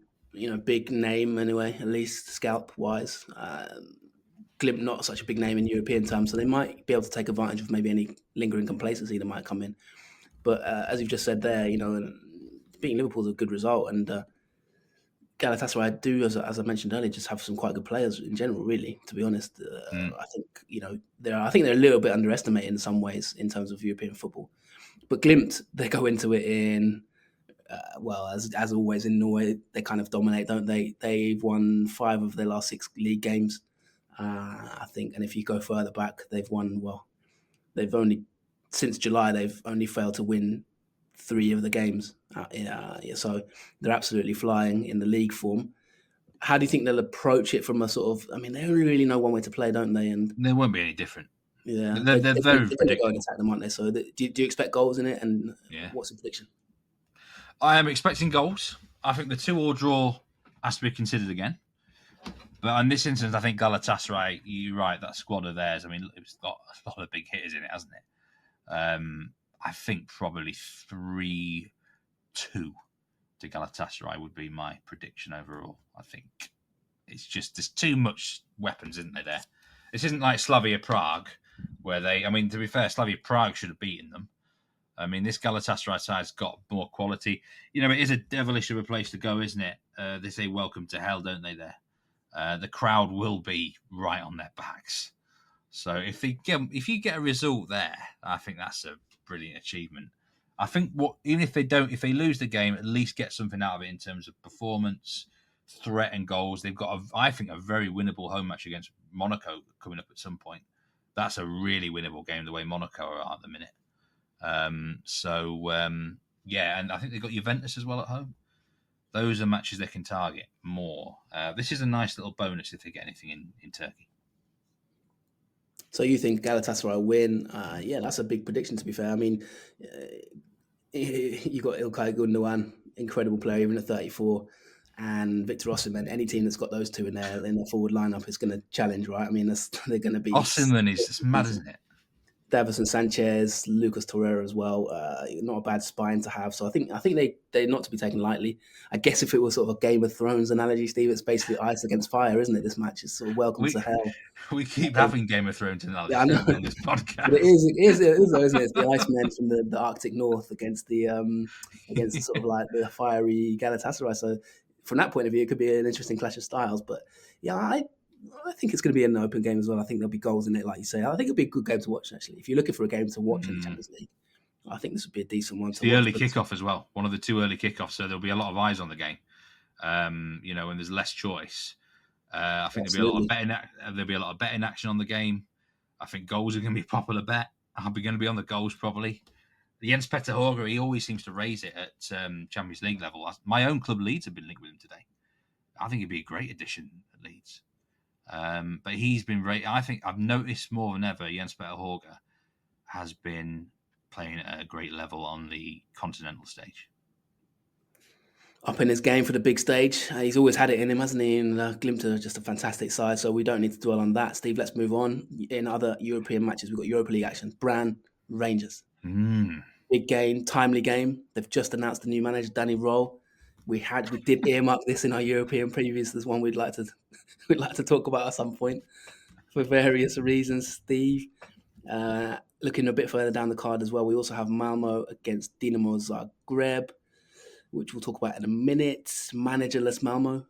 big name anyway, at least scalp-wise. Glimt not such a big name in European terms, so they might be able to take advantage of maybe any lingering complacency that might come in. But as you've just said there, beating Liverpool is a good result, and Galatasaray do, as I mentioned earlier, just have some quite good players in general. Really, to be honest, I think they're a little bit underestimated in some ways in terms of European football. But Glimt, they go into it in as always in Norway, they kind of dominate, don't they? They've won 5 of their last 6 league games, I think. And if you go further back, they've won. Well, they've only since July they've only failed to win 3 of the games. So they're absolutely flying in the league form. How do you think they'll approach it from a sort of? I mean, they only really know one way to play, don't they? And There won't be any different. yeah, they're very going to predictable. go and attack them, aren't they? So do you expect goals in it? And Yeah. what's the prediction? I am expecting goals. I think the 2-2 draw has to be considered again. But in this instance, I think Galatasaray, you're right, that squad of theirs, I mean, it's got a lot of big hitters in it, hasn't it? I think probably 3-2 to Galatasaray would be my prediction overall. I think it's just, there's too much weapons, isn't there? This isn't like Slavia Prague, where to be fair, Slavia Prague should have beaten them. I mean, this Galatasaray side's got more quality. It is a devilish of a place to go, isn't it? They say welcome to hell, don't they, there? The crowd will be right on their backs. So if you get a result there, I think that's a brilliant achievement. I think even if they lose the game, at least get something out of it in terms of performance, threat, and goals. They've got, I think, a very winnable home match against Monaco coming up at some point. That's a really winnable game, the way Monaco are at the minute. And I think they've got Juventus as well at home. Those are matches they can target more. This is a nice little bonus if they get anything in Turkey. So you think Galatasaray win? Yeah, that's a big prediction, to be fair. I mean, you got İlkay Gundogan, incredible player, even at 34, and Victor Osimhen. Any team that's got those two in their forward lineup is going to challenge, right? I mean, they're going to be... Osimhen is mad, isn't it? Davison Sanchez, Lucas Torreira as well. Not a bad spine to have. So I think they're not to be taken lightly. I guess if it was sort of a Game of Thrones analogy, Steve, it's basically ice against fire, isn't it? This match is sort of welcome to hell. We keep having Game of Thrones analogies on this podcast. But it is though, isn't it? It's the Iceman from the Arctic North against the sort of like the fiery Galatasaray. So from that point of view, it could be an interesting clash of styles. But yeah, I think it's going to be an open game as well. I think there'll be goals in it, like you say. I think it'll be a good game to watch, actually. If you're looking for a game to watch in the Champions League, I think this would be a decent one. The early kickoff as well. One of the 2 early kickoffs, so there'll be a lot of eyes on the game. And there's less choice. I think there'll be a lot of betting action on the game. I think goals are going to be a popular bet. I'll be going to be on the goals probably. Jens Petter Horger, he always seems to raise it at Champions League level. My own club Leeds have been linked with him today. I think he'd be a great addition at Leeds. But he's been I think I've noticed more than ever Jens Petter Horger has been playing at a great level on the continental stage. Up in his game for the big stage. He's always had it in him, hasn't he? And Glimt are just a fantastic side, so we don't need to dwell on that. Steve, let's move on. In other European matches, we've got Europa League action. Brann, Rangers. Big game, timely game. They've just announced the new manager, Danny Roll. We did earmark this in our European previews. There's one we'd like to talk about at some point for various reasons. Steve, looking a bit further down the card as well, we also have Malmö against Dinamo Zagreb, which we'll talk about in a minute. Managerless Malmö,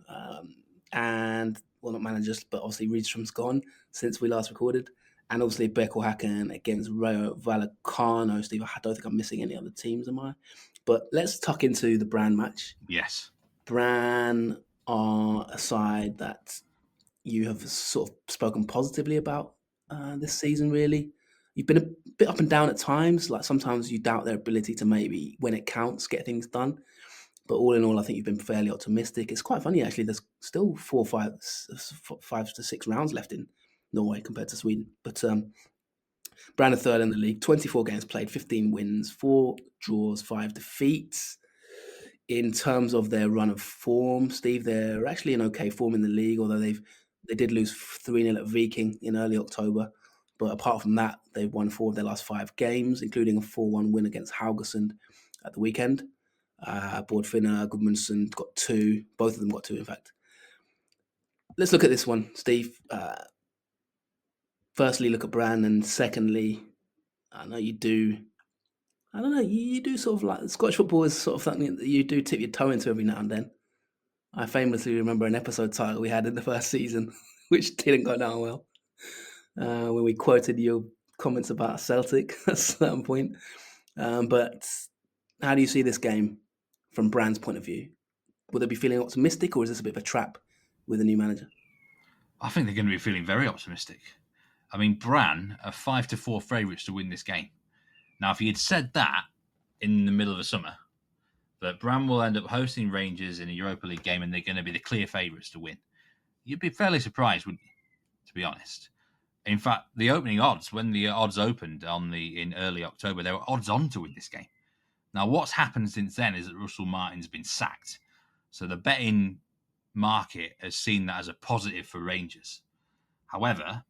and not managers, but obviously Rydström's gone since we last recorded. And obviously BK Häcken against Rayo Vallecano. Steve, I don't think I'm missing any other teams, am I? But let's tuck into the Brann match. Yes. Brann are a side that you have sort of spoken positively about this season, really. You've been a bit up and down at times. Like sometimes you doubt their ability to maybe, when it counts, get things done. But all in all, I think you've been fairly optimistic. It's quite funny, actually. There's still 5 to 6 rounds left in Norway compared to Sweden. But Brann are third in the league, 24 games played, 15 wins, 4 draws, 5 defeats. In terms of their run of form, Steve, they're actually in okay form in the league, although they did lose 3-0 at Viking in early October. But apart from that, they've won 4 of their last 5 games, including a 4-1 win against Haugesund at the weekend. Bårdfinner, Gudmundsson got 2. Both of them got 2, in fact. Let's look at this one, Steve. Firstly, look at Brann, and secondly, I know you do. I don't know. You do sort of like Scottish football is sort of something that you do tip your toe into every now and then. I famously remember an episode title we had in the first season, which didn't go down well, when we quoted your comments about Celtic at a certain point. But how do you see this game from Brann's point of view? Will they be feeling optimistic, or is this a bit of a trap with a new manager? I think they're going to be feeling very optimistic. I mean, Brann are 5-4 favourites to win this game. Now, if you had said that in the middle of the summer, that Brann will end up hosting Rangers in a Europa League game and they're going to be the clear favourites to win, you'd be fairly surprised, wouldn't you? To be honest. In fact, the opening odds, when the odds opened in early October, there were odds on to win this game. Now, what's happened since then is that Russell Martin's been sacked. So the betting market has seen that as a positive for Rangers. However,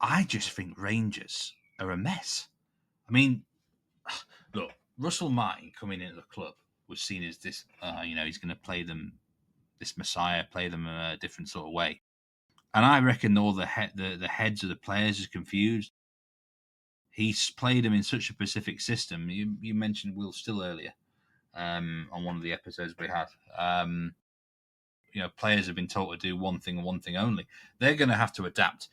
I just think Rangers are a mess. I mean, look, Russell Martin coming into the club was seen as this, he's going to play them, this messiah, play them in a different sort of way. And I reckon all the heads of the players is confused. He's played them in such a specific system. You mentioned Will Still earlier on one of the episodes we had. Players have been told to do one thing and one thing only. They're going to have to adapt.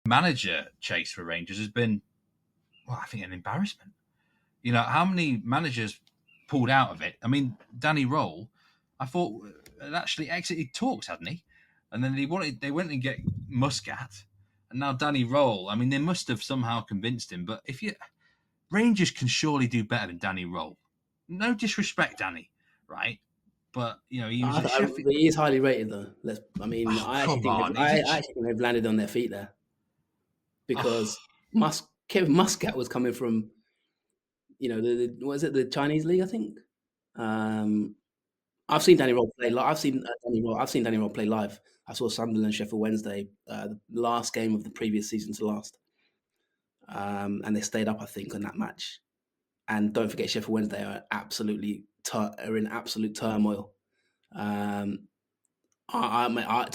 Manager chase for Rangers has been, I think, an embarrassment. How many managers pulled out of it? I mean, Danny Roll, I thought, had actually exited talks, hadn't he? And then they went and get Muscat, and now Danny Roll. I mean, they must have somehow convinced him. But Rangers can surely do better than Danny Roll. No disrespect, Danny, right? But he was He is highly rated, though. I actually think they've landed on their feet there, because Kevin Muscat was coming from, the Chinese league, I think. I've seen Danny Roll play. I've seen Danny Roll play live. I saw Sunderland Sheffield Wednesday, the last game of the previous season to last, and they stayed up, I think, on that match. And don't forget, Sheffield Wednesday are in absolute turmoil. To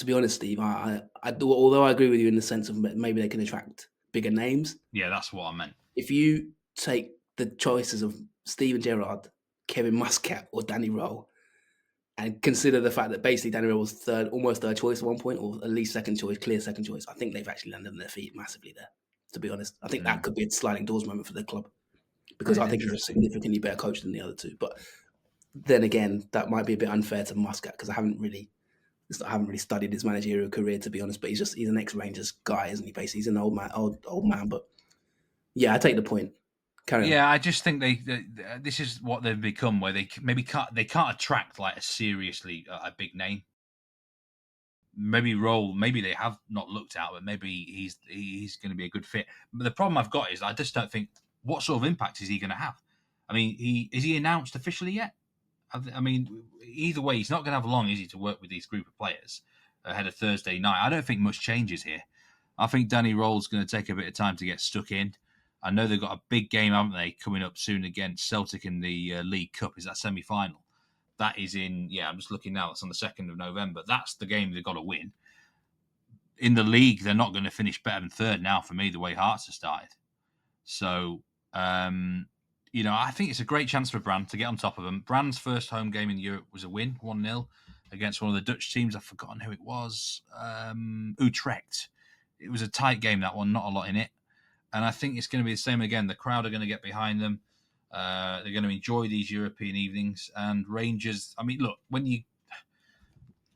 be honest, Steve, although I agree with you in the sense of maybe they can attract bigger names. Yeah, that's what I meant. If you take the choices of Steven Gerrard, Kevin Muscat, or Danny Roll, and consider the fact that basically Danny Roll was almost third choice at one point, or at least clear second choice, I think they've actually landed on their feet massively there, to be honest. I think that could be a sliding doors moment for the club, because I think he's a significantly better coach than the other two. But then again, that might be a bit unfair to Muscat, because I haven't really studied his managerial career, to be honest. But he's an ex-Rangers guy, isn't he? Basically, he's an old man. But yeah, I take the point. I just think this is what they've become, where they can't attract like a big name. Maybe Roll, maybe they have not looked at, but maybe he's going to be a good fit. But the problem I've got is I just don't think, what sort of impact is he going to have? I mean, is he announced officially yet? I mean, either way, he's not going to have long, is he, to work with these group of players ahead of Thursday night. I don't think much changes here. I think Danny Roll's going to take a bit of time to get stuck in. I know they've got a big game, haven't they, coming up soon against Celtic in the League Cup. Is that semi-final? That is I'm just looking now. It's on the 2nd of November. That's the game they've got to win. In the league, they're not going to finish better than third now, for me, the way Hearts have started. So, I think it's a great chance for Brann to get on top of them. Brann's first home game in Europe was a win, 1-0, against one of the Dutch teams. I've forgotten who it was. Utrecht. It was a tight game, that one, not a lot in it. And I think it's going to be the same again. The crowd are going to get behind them. They're going to enjoy these European evenings. And Rangers, I mean, look,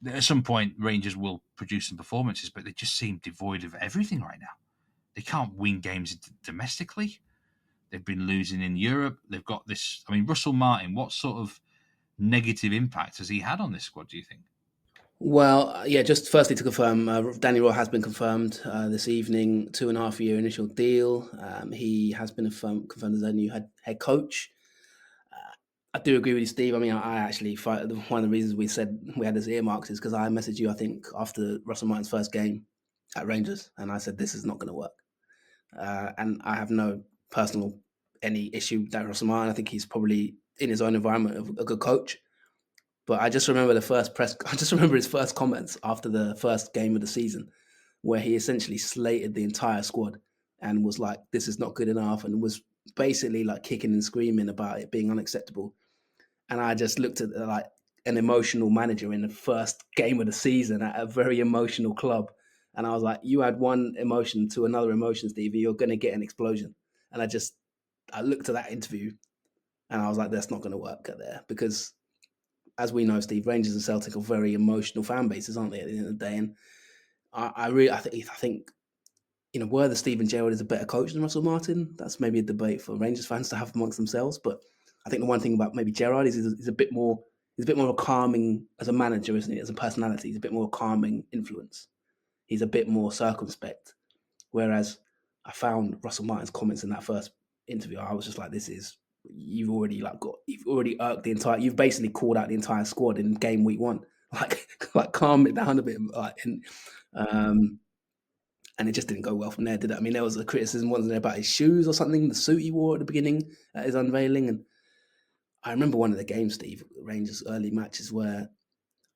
at some point, Rangers will produce some performances, but they just seem devoid of everything right now. They can't win games domestically. They've been losing in Europe. They've got this. I mean, Russell Martin, what sort of negative impact has he had on this squad, do you think? Well, yeah, just firstly to confirm, Danny Roy has been confirmed this evening, 2.5 year initial deal. He has been confirmed as our new head coach. I do agree with you, Steve. I mean, I actually one of the reasons we said we had this earmarks is because I messaged you, I think, after Russell Martin's first game at Rangers, and I said this is not going to work. And I have no personal any issue with Darren Russell Martin. I think he's probably in his own environment a good coach. But I just remember I just remember his first comments after the first game of the season, where he essentially slated the entire squad and was like, "This is not good enough," and was basically like kicking and screaming about it being unacceptable. And I just looked at like an emotional manager in the first game of the season at a very emotional club, and I was like, "You add one emotion to another emotion, Stevie, you're going to get an explosion." And I looked at that interview, and I was like, "That's not going to work there," because as we know, Steve, Rangers and Celtic are very emotional fan bases, aren't they? At the end of the day, and I think whether Steven Gerrard is a better coach than Russell Martin, that's maybe a debate for Rangers fans to have amongst themselves. But I think the one thing about maybe Gerrard is he's a bit more of a calming as a manager, isn't he? As a personality, he's a bit more calming influence. He's a bit more circumspect. Whereas I found Russell Martin's comments in that first interview, I was just like, "This is you've already irked the entire. You've basically called out the entire squad in game week one. Like calm it down a bit, um, and it just didn't go well from there, did it? I mean, there was a criticism, wasn't there, about his shoes or something, the suit he wore at the beginning at his unveiling. And I remember one of the games, Steve, Rangers early matches where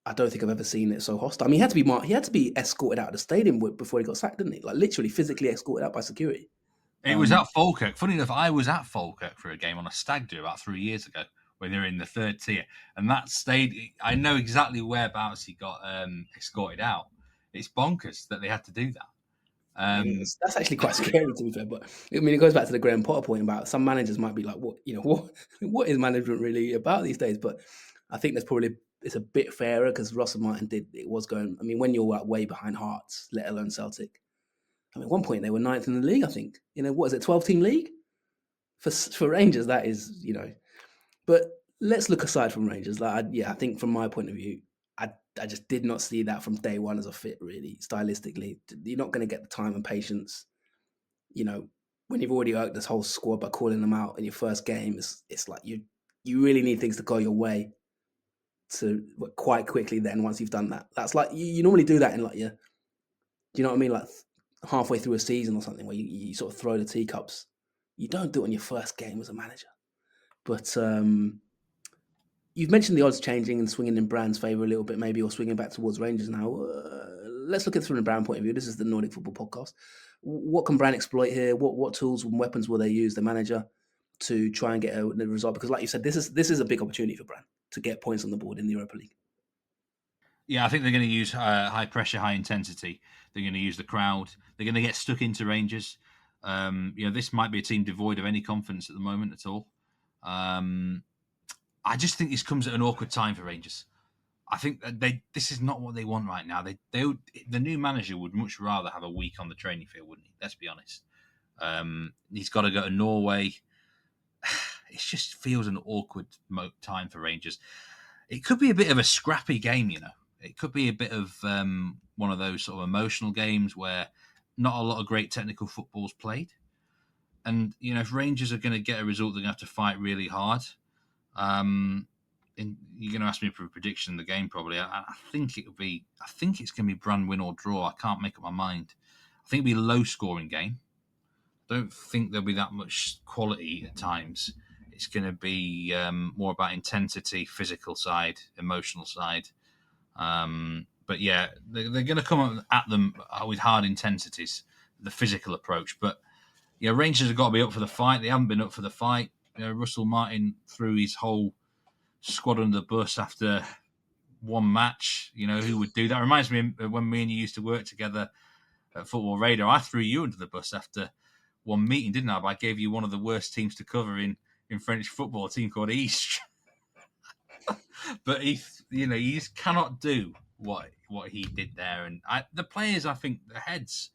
I don't think I've ever seen it so hostile. I mean, he had to be escorted out of the stadium before he got sacked, didn't he? Like literally physically escorted out by security. It was at Falkirk. Funny enough, I was at Falkirk for a game on a stag do about 3 years ago when they were in the third tier, and that stayed. I know exactly whereabouts he got escorted out. It's bonkers that they had to do that. That's actually quite scary, to be fair. But I mean, it goes back to the Graham Potter point about some managers might be like, what is management really about these days? But I think it's a bit fairer because Russell Martin it was going. I mean, when you're like way behind Hearts, let alone Celtic. I mean, at one point they were ninth in the league. I think what is it, 12-team league for Rangers? That is But let's look aside from Rangers. I think from my point of view, I just did not see that from day one as a fit. Really, stylistically, you're not going to get the time and patience. When you've already irked this whole squad by calling them out in your first game, it's like you really need things to go your way to quite quickly. Then once you've done that, that's like you normally do that in like do you know what I mean? Like halfway through a season or something where you sort of throw the teacups. You don't do it on your first game as a manager. But you've mentioned the odds changing and swinging in Brand's favour a little bit, maybe, or swinging back towards Rangers now. Let's look at it from the Brand point of view. This is the Nordic Football Podcast. What can Brand exploit here? What tools and weapons will they use, the manager, to try and get a result? Because, like you said, this is a big opportunity for Brand to get points on the board in the Europa League. Yeah, I think they're going to use high pressure, high intensity. They're going to use the crowd. They're going to get stuck into Rangers. This might be a team devoid of any confidence at the moment at all. I just think this comes at an awkward time for Rangers. I think this is not what they want right now. The new manager would much rather have a week on the training field, wouldn't he? Let's be honest. He's got to go to Norway. It just feels an awkward time for Rangers. It could be a bit of a scrappy game, It could be a bit of one of those sort of emotional games where not a lot of great technical football's played. And, if Rangers are going to get a result, they're going to have to fight really hard. And you're going to ask me for a prediction in the game, probably. I think it's going to be Brann win or draw. I can't make up my mind. I think it'll be a low-scoring game. Don't think there'll be that much quality at times. It's going to be more about intensity, physical side, emotional side. But yeah, they're going to come at them with hard intensities, the physical approach. But Rangers have got to be up for the fight. They haven't been up for the fight. Russell Martin threw his whole squad under the bus after one match. Who would do that? Reminds me of when me and you used to work together at Football Radar. I threw you under the bus after one meeting, didn't I? But I gave you one of the worst teams to cover in French football, a team called East. But he just cannot do what he did there. And the players, I think, the heads,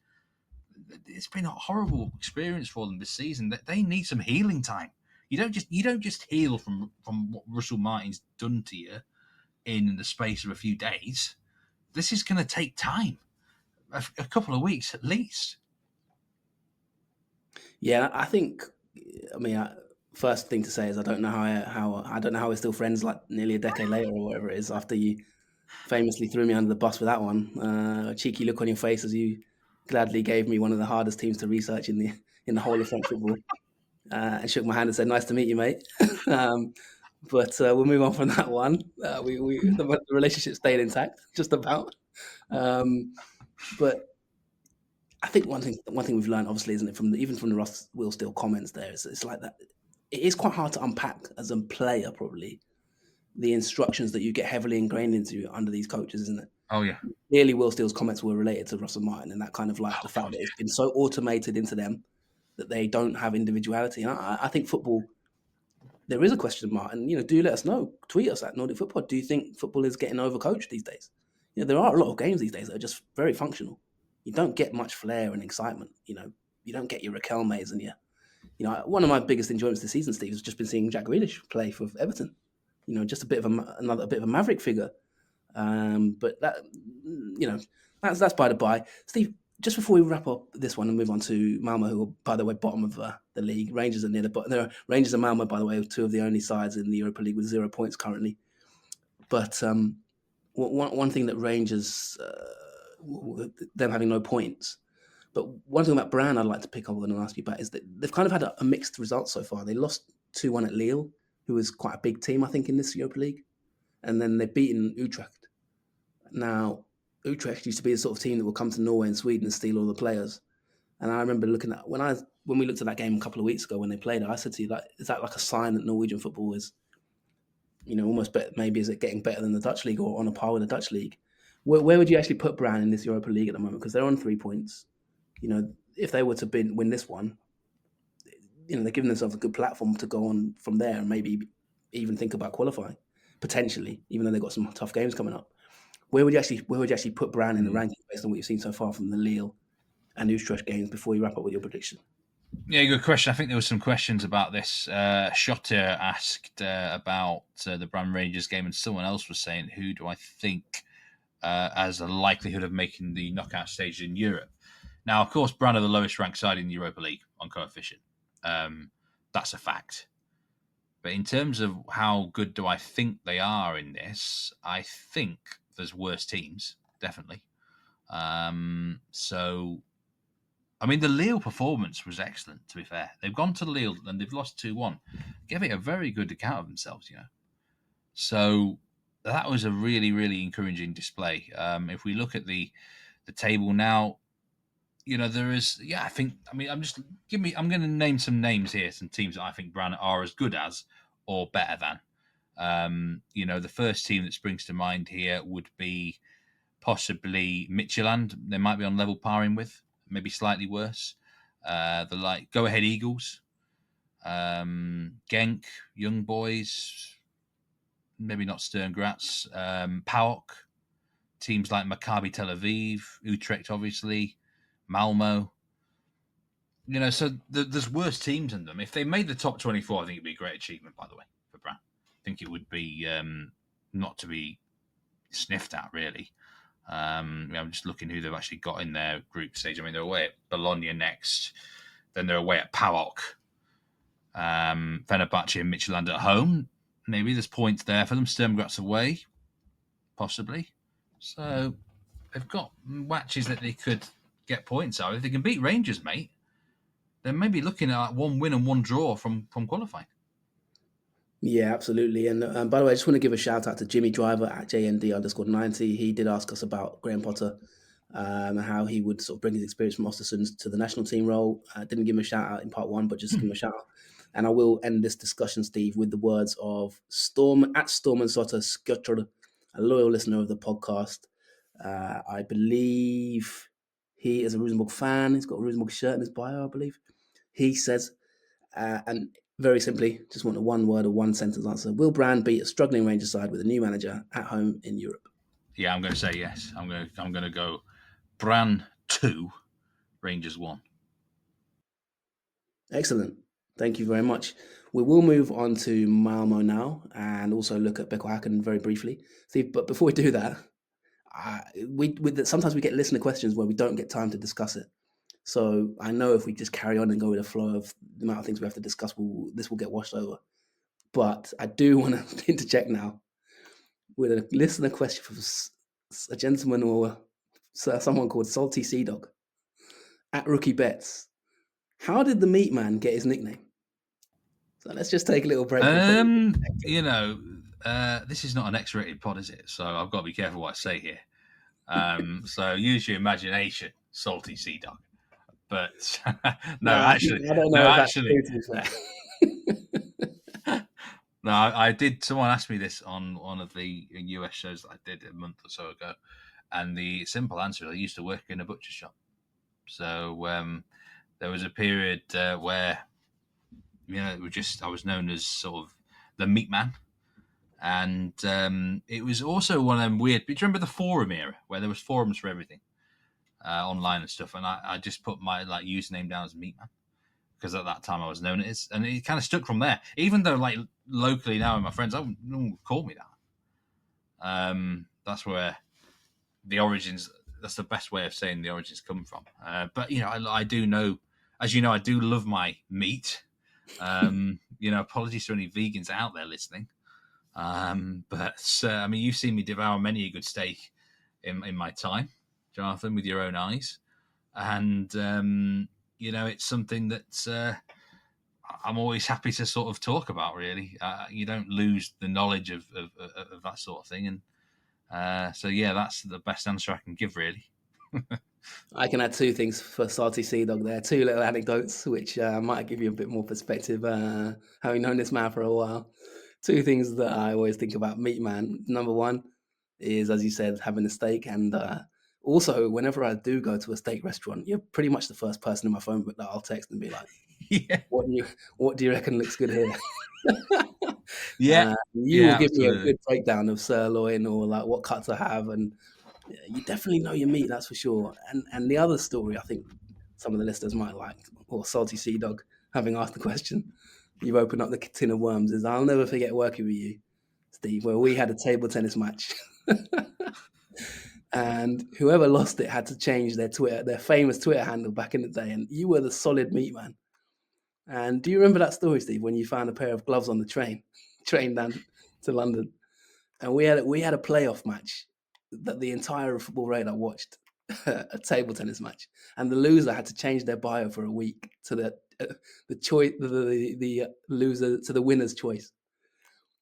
it's been a horrible experience for them this season. They need some healing time. You don't just heal from what Russell Martin's done to you in the space of a few days. this is going to take time, a couple of weeks at least. Yeah, I think. I mean, first thing to say is I don't know how we're still friends like nearly a decade later or whatever it is after you famously threw me under the bus with that one. A cheeky look on your face as you gladly gave me one of the hardest teams to research in the whole of French football, and shook my hand and said, "Nice to meet you, mate." But we'll move on from that one. The relationship stayed intact, just about. But I think one thing we've learned, obviously, isn't it, even from the Ross Will Steele comments there, it's like that. It is quite hard to unpack as a player, probably, the instructions that you get heavily ingrained into under these coaches, isn't it? Oh yeah. Clearly, Will Steele's comments were related to Russell Martin, and that kind of like Oh the fact god. that it's been so automated into them that they don't have individuality. And I think football, there is a question mark, and do let us know. Tweet us at Nordic Football. Do you think football is getting overcoached these days? There are a lot of games these days that are just very functional. You don't get much flair and excitement. You don't get your Raquel Mays and one of my biggest enjoyments this season, Steve, has just been seeing Jack Grealish play for Everton. Just a bit of a maverick figure. But that's by the by. Steve, just before we wrap up this one and move on to Malmö, who are, by the way, bottom of the league. Rangers are near the bottom. There are Rangers and Malmö, by the way, are two of the only sides in the Europa League with 0 points currently. But one thing that Rangers, them having no points, but one thing about Brann I'd like to pick up on and ask you about is that they've kind of had a mixed result so far. They lost 2-1 at Lille, who is quite a big team, I think, in this Europa League. And then they've beaten Utrecht. Now, Utrecht used to be the sort of team that would come to Norway and Sweden and steal all the players. And I remember looking at when we looked at that game a couple of weeks ago when they played it, I said to you, like, is that like a sign that Norwegian football is, almost better? Maybe is it getting better than the Dutch league or on a par with the Dutch league? Where would you actually put Brann in this Europa League at the moment? Because they're on 3 points. If they were to win this one, they're giving themselves a good platform to go on from there and maybe even think about qualifying potentially, even though they've got some tough games coming up. Where would you actually put Brann in the ranking based on what you've seen so far from the Lille and Utrecht games before you wrap up with your prediction? Yeah, good question. I think there were some questions about this. Schotter asked about the Brann Rangers game, and someone else was saying, who do I think has a likelihood of making the knockout stage in Europe? Now, of course, Brann are the lowest ranked side in the Europa League on coefficient. That's a fact. But in terms of how good do I think they are in this, I think there's worse teams, definitely. So, I mean, the Lille performance was excellent, to be fair. They've gone to Lille and they've lost 2-1. Give it a very good account of themselves, So that was a really, really encouraging display. If we look at the table now, there is, I think, I'm going to name some names here, some teams that I think Brann are as good as or better than. The first team that springs to mind here would be possibly Midtjylland. They might be on level paring with, maybe slightly worse. The Go Ahead Eagles, Genk, Young Boys, maybe not Stern Graz, PAOK, teams like Maccabi Tel Aviv, Utrecht, obviously, Malmo. So there's worse teams than them. If they made the top 24, I think it'd be a great achievement, by the way, for Brann. I think it would be not to be sniffed at, really. I'm just looking who they've actually got in their group stage. I mean, they're away at Bologna next. Then they're away at PAOK, Fenerbahce and Midtjylland at home. Maybe there's points there for them. Sturm Graz away, possibly. So they've got matches that they could get points out. If they can beat Rangers, mate, then maybe looking at one win and one draw from qualifying. Yeah, absolutely. And by the way, I just want to give a shout out to Jimmy Driver at JND_90. He did ask us about Graham Potter and how he would sort of bring his experience from Ostersund to the national team role. I didn't give him a shout out in part one, but just give him a shout out. And I will end this discussion, Steve, with the words of Storm and Sotter Skutcher, a loyal listener of the podcast. I believe he is a Rosenborg fan. He's got a Rosenborg shirt in his bio, I believe. He says, and very simply, just want a one word or one sentence answer. Will Brann beat a struggling Rangers side with a new manager at home in Europe? Yeah, I'm going to say yes. I'm going to go Brann 2, Rangers 1. Excellent. Thank you very much. We will move on to Malmo now and also look at BK Häcken very briefly. Steve, but before we do that, sometimes we get listener questions where we don't get time to discuss it. So I know if we just carry on and go with the flow of the amount of things we have to discuss, this will get washed over. But I do want to interject now with a listener question from a gentleman or someone called Salty Sea Dog at Rookie Bets. How did the Meat Man get his nickname? So let's just take a little break. This is not an X-rated pod, is it? So I've got to be careful what I say here. So use your imagination, Salty Sea Dog. But actually, I don't know if that's true, to be fair. No, I did. Someone asked me this on one of the US shows that I did a month or so ago, and the simple answer is I used to work in a butcher shop. So there was a period where I was known as sort of the Meat Man, and it was also one of them weird. Do you remember the forum era where there was forums for everything online and stuff? And I just put my username down as Meat Man, because at that time I was known as, and it kind of stuck from there. Even though locally now, my friends, no one would call me that. That's where the origins. That's the best way of saying the origins come from. But I do know, as you know, I do love my meat. Apologies to any vegans out there listening. But you've seen me devour many a good steak in my time, Jonathan, with your own eyes, and it's something that I'm always happy to sort of talk about. Really, you don't lose the knowledge of that sort of thing, and that's the best answer I can give, really. I can add two things for Salty Sea Dog there. Two little anecdotes, which might give you a bit more perspective, having known this man for a while. Two things that I always think about Meat Man. Number one is, as you said, having a steak. And also, whenever I do go to a steak restaurant, you're pretty much the first person in my phone book that I'll text and be like, what do you reckon looks good here? You will give me a good breakdown of sirloin or what cuts I have, and you definitely know your meat, that's for sure. And the other story I think some of the listeners might like, or Salty Sea Dog, having asked the question, you've opened up the tin of worms, is I'll never forget working with you, Steve, where we had a table tennis match. And whoever lost it had to change their famous Twitter handle back in the day, and you were the solid Meat Man. And do you remember that story, Steve, when you found a pair of gloves on the train down to London? And we had a playoff match that the entire Football Radar watched, a table tennis match, and the loser had to change their bio for a week to the loser to the winner's choice.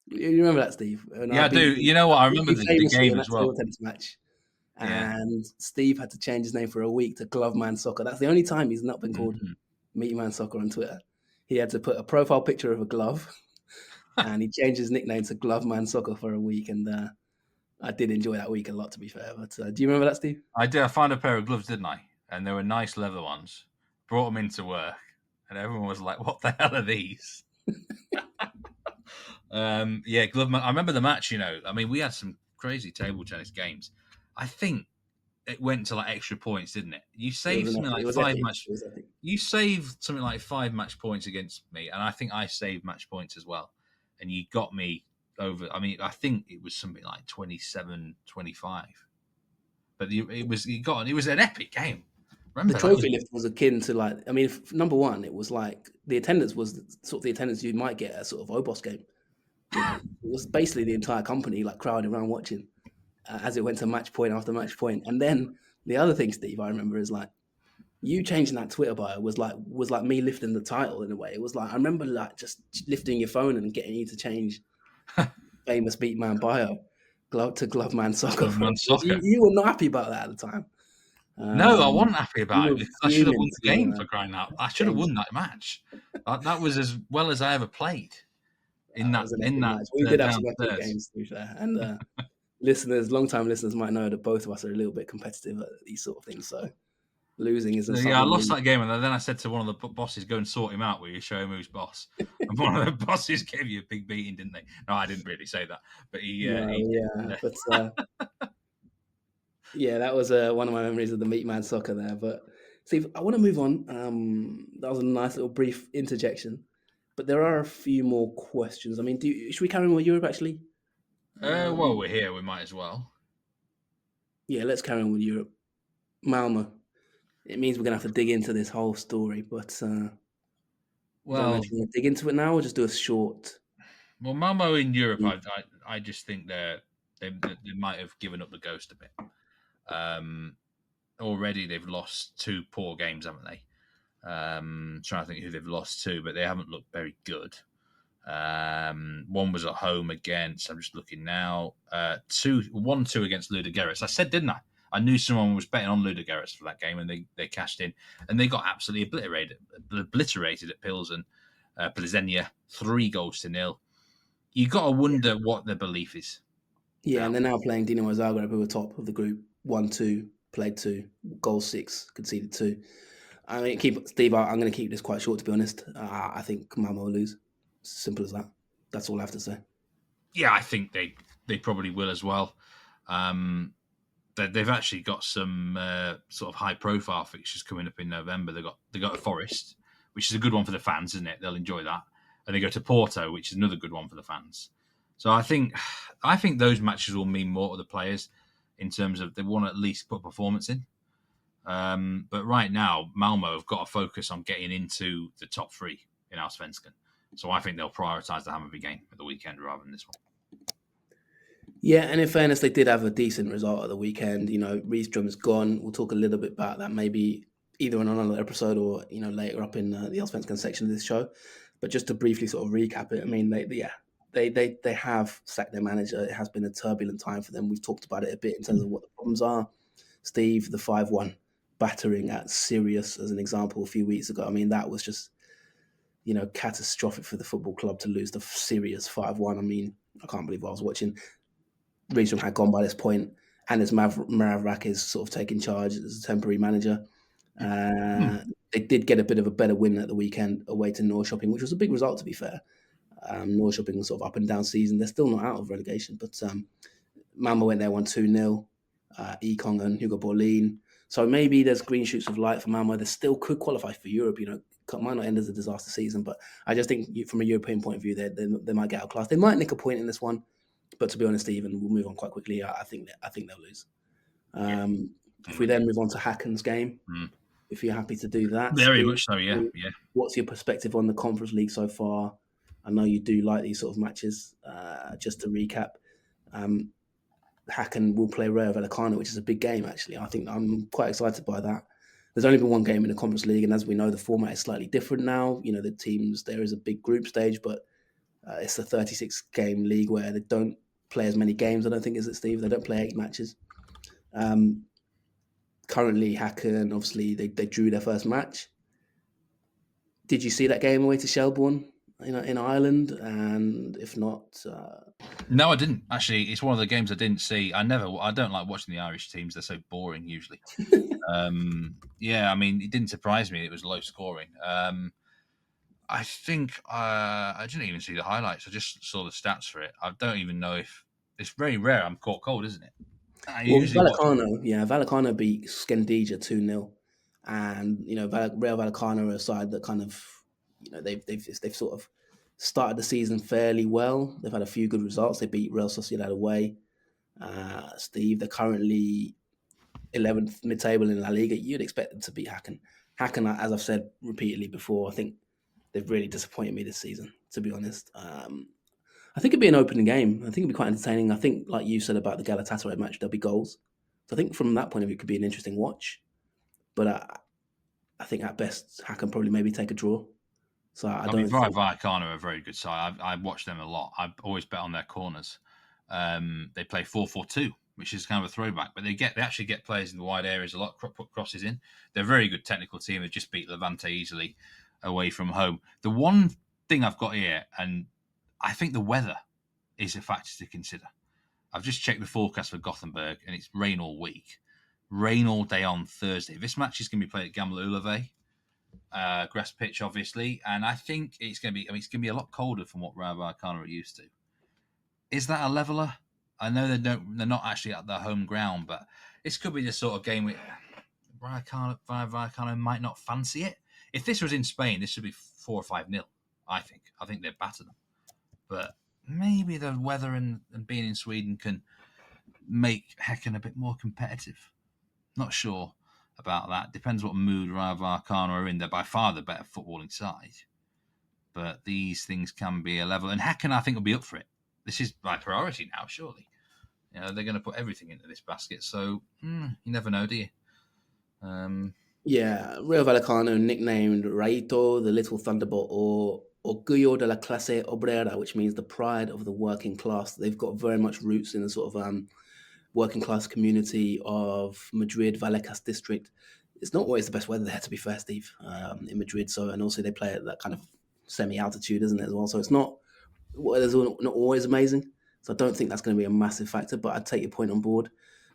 You remember that, Steve? And I do. You know what? I remember the game as well. Table tennis match, and Steve had to change his name for a week to Glove Man Soccer. That's the only time he's not been called Meat Man Soccer on Twitter. He had to put a profile picture of a glove, and he changed his nickname to Glove Man Soccer for a week. And I did enjoy that week a lot, to be fair. But do you remember that, Steve? I did. I found a pair of gloves, didn't I? And they were nice leather ones. Brought them into work, and everyone was like, "What the hell are these?" Glove Man. I remember the match. We had some crazy table tennis games. I think it went to extra points, didn't it? You saved something like 5 match. You saved something like 5 match points against me, and I think I saved match points as well. And you got me over. I think it was something like 27-25. But it was an epic game. Remember, the trophy lift was akin to number one, it was the attendance was sort of the attendance you might get at a sort of Obos game. It was basically the entire company crowding around watching as it went to match point after match point. And then the other thing, Steve, I remember is you changing that Twitter bio was like me lifting the title in a way. It was I remember just lifting your phone and getting you to change famous Meat Man bio to Glove Man Soccer. You were not happy about that at the time. No, I wasn't happy about it because I should have won the game, for crying out. I should have won that match. That was as well as I ever played in that match. We did have some epic games, to be fair. And long-time listeners might know that both of us are a little bit competitive at these sort of things. So losing isn't something. Yeah, I lost that game, and then I said to one of the bosses, "Go and sort him out. Will you show him who's boss?" And one of the bosses gave you a big beating, didn't they? No, I didn't really say that, but that was one of my memories of the Meat Man Soccer there. But Steve, I want to move on. That was a nice little brief interjection, but there are a few more questions. Should we carry on with Europe actually? While we're here, we might as well. Yeah, let's carry on with Europe. Malmö. It means we're going to have to dig into this whole story, but I don't know Well, if you want to dig into it now or just do a short. well, Malmo in Europe, I just think they might have given up the ghost a bit. Already they've lost 2 poor games, haven't they? Trying to think who they've lost to, but they haven't looked very good. One was at home against, I'm just looking now, 1-2 against Ludogorets. I said, didn't I? I knew someone was betting on Ludogorets for that game, and they cashed in, and they got absolutely obliterated at Pilsen, Plzeň, 3-0. You got to wonder what their belief is. Yeah, Now. and they're now playing Dinamo Zagreb, who are top of the group. 1-2, played 2, goal 6, conceded 2. I mean, Steve, I'm going to keep this quite short, to be honest. I think Malmö will lose. Simple as that. That's all I have to say. Yeah, I think they probably will as well. They've actually got some sort of high-profile fixtures coming up in November. They got a Forest, which is a good one for the fans, isn't it? They'll enjoy that, and they go to Porto, which is another good one for the fans. So I think those matches will mean more to the players in terms of they want to at least put performance in. But right now, Malmo have got to focus on getting into the top 3 in Allsvenskan. So I think they'll prioritise the Hammarby game at the weekend rather than this one. Yeah, and in fairness, they did have a decent result at the weekend. You know, Rydström's gone. We'll talk a little bit about that maybe either on another episode or, you know, later up in the Allsvenskan section of this show. But just to briefly sort of recap it, I mean, they have sacked their manager. It has been a turbulent time for them. We've talked about it a bit in terms of what the problems are. Steve, the 5-1 battering at Sirius as an example a few weeks ago. I mean, that was just, you know, catastrophic for the football club to lose the Sirius 5-1. I mean, I can't believe I was watching. Rydström had gone by this point, and as Mavrak is sort of taking charge as a temporary manager. They did get a bit of a better win at the weekend away to Norrköping, which was a big result, to be fair. Norrköping was sort of up and down season. They're still not out of relegation, but Malmö went there, won 2-0. Ekong and Hugo Borlin. So maybe there's green shoots of light for Malmö. They still could qualify for Europe. You know, might not end as a disaster season, but I just think from a European point of view, they might get outclassed. They might nick a point in this one, but to be honest, Stephen, we'll move on quite quickly. I think they'll lose. If we then move on to Häcken's game, if you're happy to do that, very Steve, much so. Yeah. What's your perspective on the Conference League so far? I know you do like these sort of matches. Just to recap, Häcken will play Rayo Vallecano, which is a big game, actually. I think I'm quite excited by that. There's only been one game in the Conference League, and as we know, the format is slightly different now. You know, the teams, there is a big group stage, but it's a 36-game league where they don't play as many games, I don't think, is it, Steve? They don't play 8 matches. Currently, Häcken, obviously, they drew their first match. Did you see that game away to Shelbourne in Ireland? And if not... No, I didn't. Actually, it's one of the games I didn't see. I don't like watching the Irish teams. They're so boring, usually. Yeah, I mean, it didn't surprise me. It was low scoring. I think I didn't even see the highlights. I just saw the stats for it. I don't even know if... It's very rare I'm caught cold, isn't it? Vallecano beat Scandija 2-0. And, you know, Real Vallecano are a side that kind of, you know, they've sort of started the season fairly well. They've had a few good results. They beat Real Sociedad away. Steve, they're currently 11th mid-table in La Liga. You'd expect them to beat Häcken. Häcken, as I've said repeatedly before, I think they've really disappointed me this season, to be honest. I think it'd be an opening game. I think it'd be quite entertaining. I think, like you said about the Galatasaray match, there'll be goals. So I think from that point of view, it could be an interesting watch. But I think at best, Häcken probably maybe take a draw. So I mean, Vallecano are a very good side. I've watched them a lot. I've always bet on their corners. They play 4-4-2, which is kind of a throwback, but they actually get players in the wide areas a lot, put crosses in. They're a very good technical team. They just beat Levante easily away from home. The one thing I've got here, and I think the weather is a factor to consider. I've just checked the forecast for Gothenburg, and it's rain all week. Rain all day on Thursday. This match is going to be played at Gamla Ullevi, grass pitch, obviously, and I think it's going to be. I mean, it's going to be a lot colder from what Rayo Vallecano are used to. Is that a leveler? I know they're not actually at their home ground, but this could be the sort of game where Vallecano might not fancy it. If this was in Spain, this should be 4 or 5-0. I think they'd batter them, but maybe the weather and being in Sweden can make Häcken a bit more competitive. Not sure about that. Depends what mood Vallecano are in. They're by far the better footballing side. But these things can be a level. And Häcken, I think, will be up for it. This is my priority now, surely. They're going to put everything into this basket. So you never know, do you? Yeah, Rio Vallecano, nicknamed Raito, the Little Thunderbolt, or Orgullo de la Clase Obrera, which means the pride of the working class. They've got very much roots in the sort of working class community of Madrid, Vallecas district. It's not always the best weather there, to be fair, Steve, in Madrid. So, and also they play at that kind of semi-altitude, isn't it, as well? So it's not always amazing. So I don't think that's going to be a massive factor. But I'd take your point on board.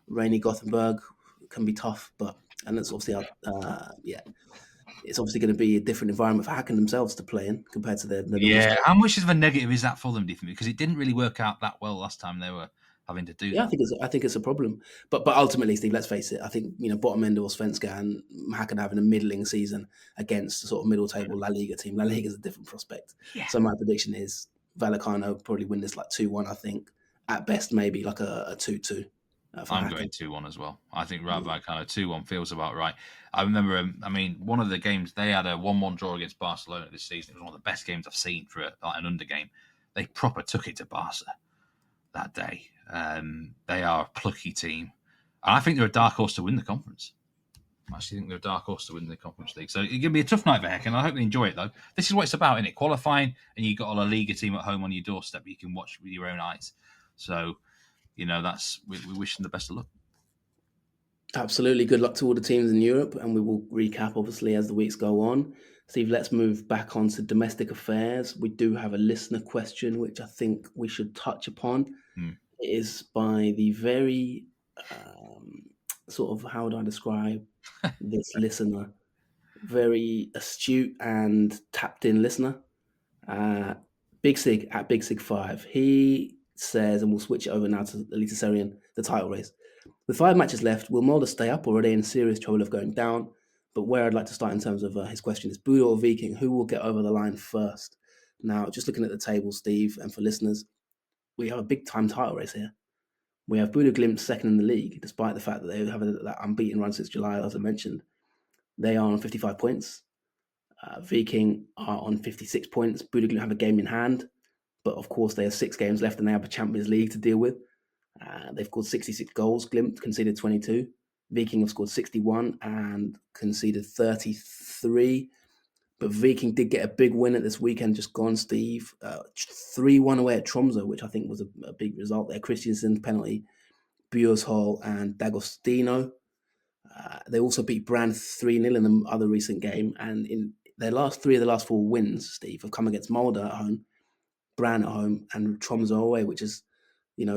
Rainy Gothenburg can be tough, and it's obviously it's obviously going to be a different environment for Häcken themselves to play in compared to the how much of a negative is that for them, do you think? Because it didn't really work out that well last time they were having to do that. I think it's a problem. But ultimately, Steve, let's face it. I think bottom end of Allsvenskan, Häcken having a middling season against a sort of middle table La Liga team. La Liga is a different prospect. Yeah. So my prediction is Vallecano probably win this like 2-1. I think at best maybe like a 2-2. I'm going 2-1 as well. I think Vallecano 2-1 feels about right. I remember, one of the games they had a 1-1 draw against Barcelona this season. It was one of the best games I've seen for an under game. They proper took it to Barca that day. They are a plucky team. And I think they're a dark horse to win the conference. I actually think they're a dark horse to win the Conference League. So it's going to be a tough night for Häcken. I hope they enjoy it, though. This is what it's about, isn't it? Qualifying, and you've got a La Liga team at home on your doorstep you can watch with your own eyes. So, we wish them the best of luck. Absolutely. Good luck to all the teams in Europe, and we will recap, obviously, as the weeks go on. Steve, let's move back on to domestic affairs. We do have a listener question, which I think we should touch upon. It is by the very sort of, how do I describe this listener? Very astute and tapped-in listener. Big Sig at Big Sig 5. He says, and we'll switch it over now to Eliteserien, the title race. With 5 matches left, will Molde stay up or are they in serious trouble of going down? But where I'd like to start in terms of his question is Bodø or Viking, who will get over the line first? Now, just looking at the table, Steve, and for listeners, we have a big-time title race here. We have Bodø Glimt second in the league, despite the fact that they have that unbeaten run since July, as I mentioned. They are on 55 points. Viking are on 56 points. Bodø Glimt have a game in hand, but of course they have 6 games left and they have a Champions League to deal with. They've scored 66 goals. Glimt conceded 22. Viking have scored 61 and conceded 33. But Viking did get a big win at this weekend just gone, Steve. 3-1 away at Tromsø, which I think was a big result there. Christiansen penalty, Bjørshol and D'Agostino. They also beat Brann 3-0 in the other recent game. And in their last 3 of the last 4 wins, Steve, have come against Molde at home, Brann at home, and Tromsø away, which is,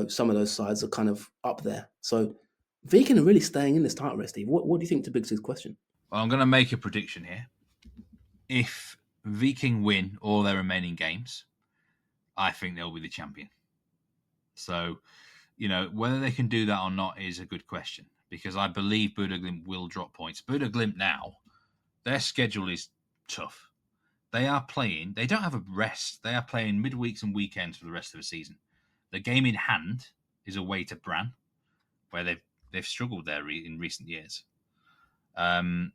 some of those sides are kind of up there. So Viking are really staying in this title race, Steve. What do you think to Big Sig's question? Well, I'm going to make a prediction here. If Viking win all their remaining games, I think they'll be the champion. So, whether they can do that or not is a good question, because I believe Bodø Glimt will drop points. Bodø Glimt now, their schedule is tough. They don't have a rest. They are playing midweeks and weekends for the rest of the season. The game in hand is away to Brann, where they've struggled there in recent years.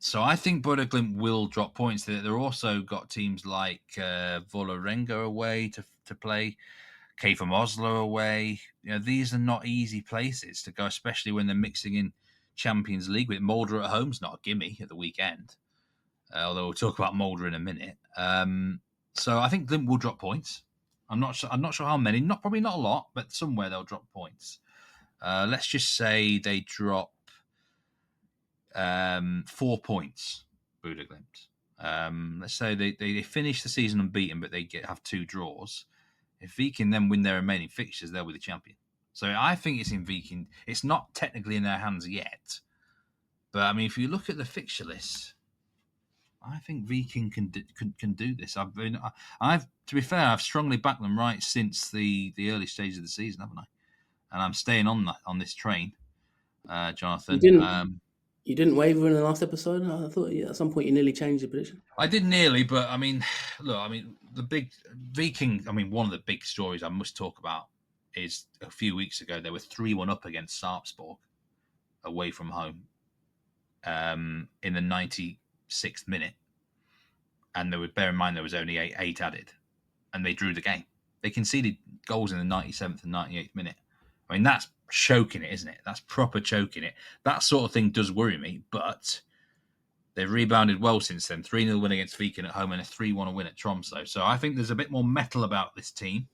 So I think Bodø Glimt will drop points. They've also got teams like Vålerenga away to play, KFUM Oslo away. These are not easy places to go, especially when they're mixing in Champions League with Molde at home. It's not a gimme at the weekend, although we'll talk about Molde in a minute. So I think Glimt will drop points. I'm not sure how many. Probably not a lot, but somewhere they'll drop points. Let's just say they drop 4 points, Bodø Glimt. Let's say they finish the season unbeaten, but they have 2 draws. If Viking then win their remaining fixtures, they'll be the champion. So I think it's in Viking. It's not technically in their hands yet. But, if you look at the fixture list, I think Viking can do this. To be fair, I've strongly backed them right since the early stages of the season, haven't I? And I'm staying on this train, Jonathan. You didn't waver in the last episode? I thought at some point you nearly changed your prediction. I did nearly, but the big Viking. One of the big stories I must talk about is a few weeks ago they were 3-1 up against Sarpsborg away from home in the 96th minute, and bear in mind there was only eight added, and they drew the game. They conceded goals in the 97th and 98th minute. I mean, that's choking it, isn't it? That's proper choking it. That sort of thing does worry me, but they've rebounded well since then. 3-0 win against Viken at home and a 3-1 win at Tromsø. So I think there's a bit more metal about this team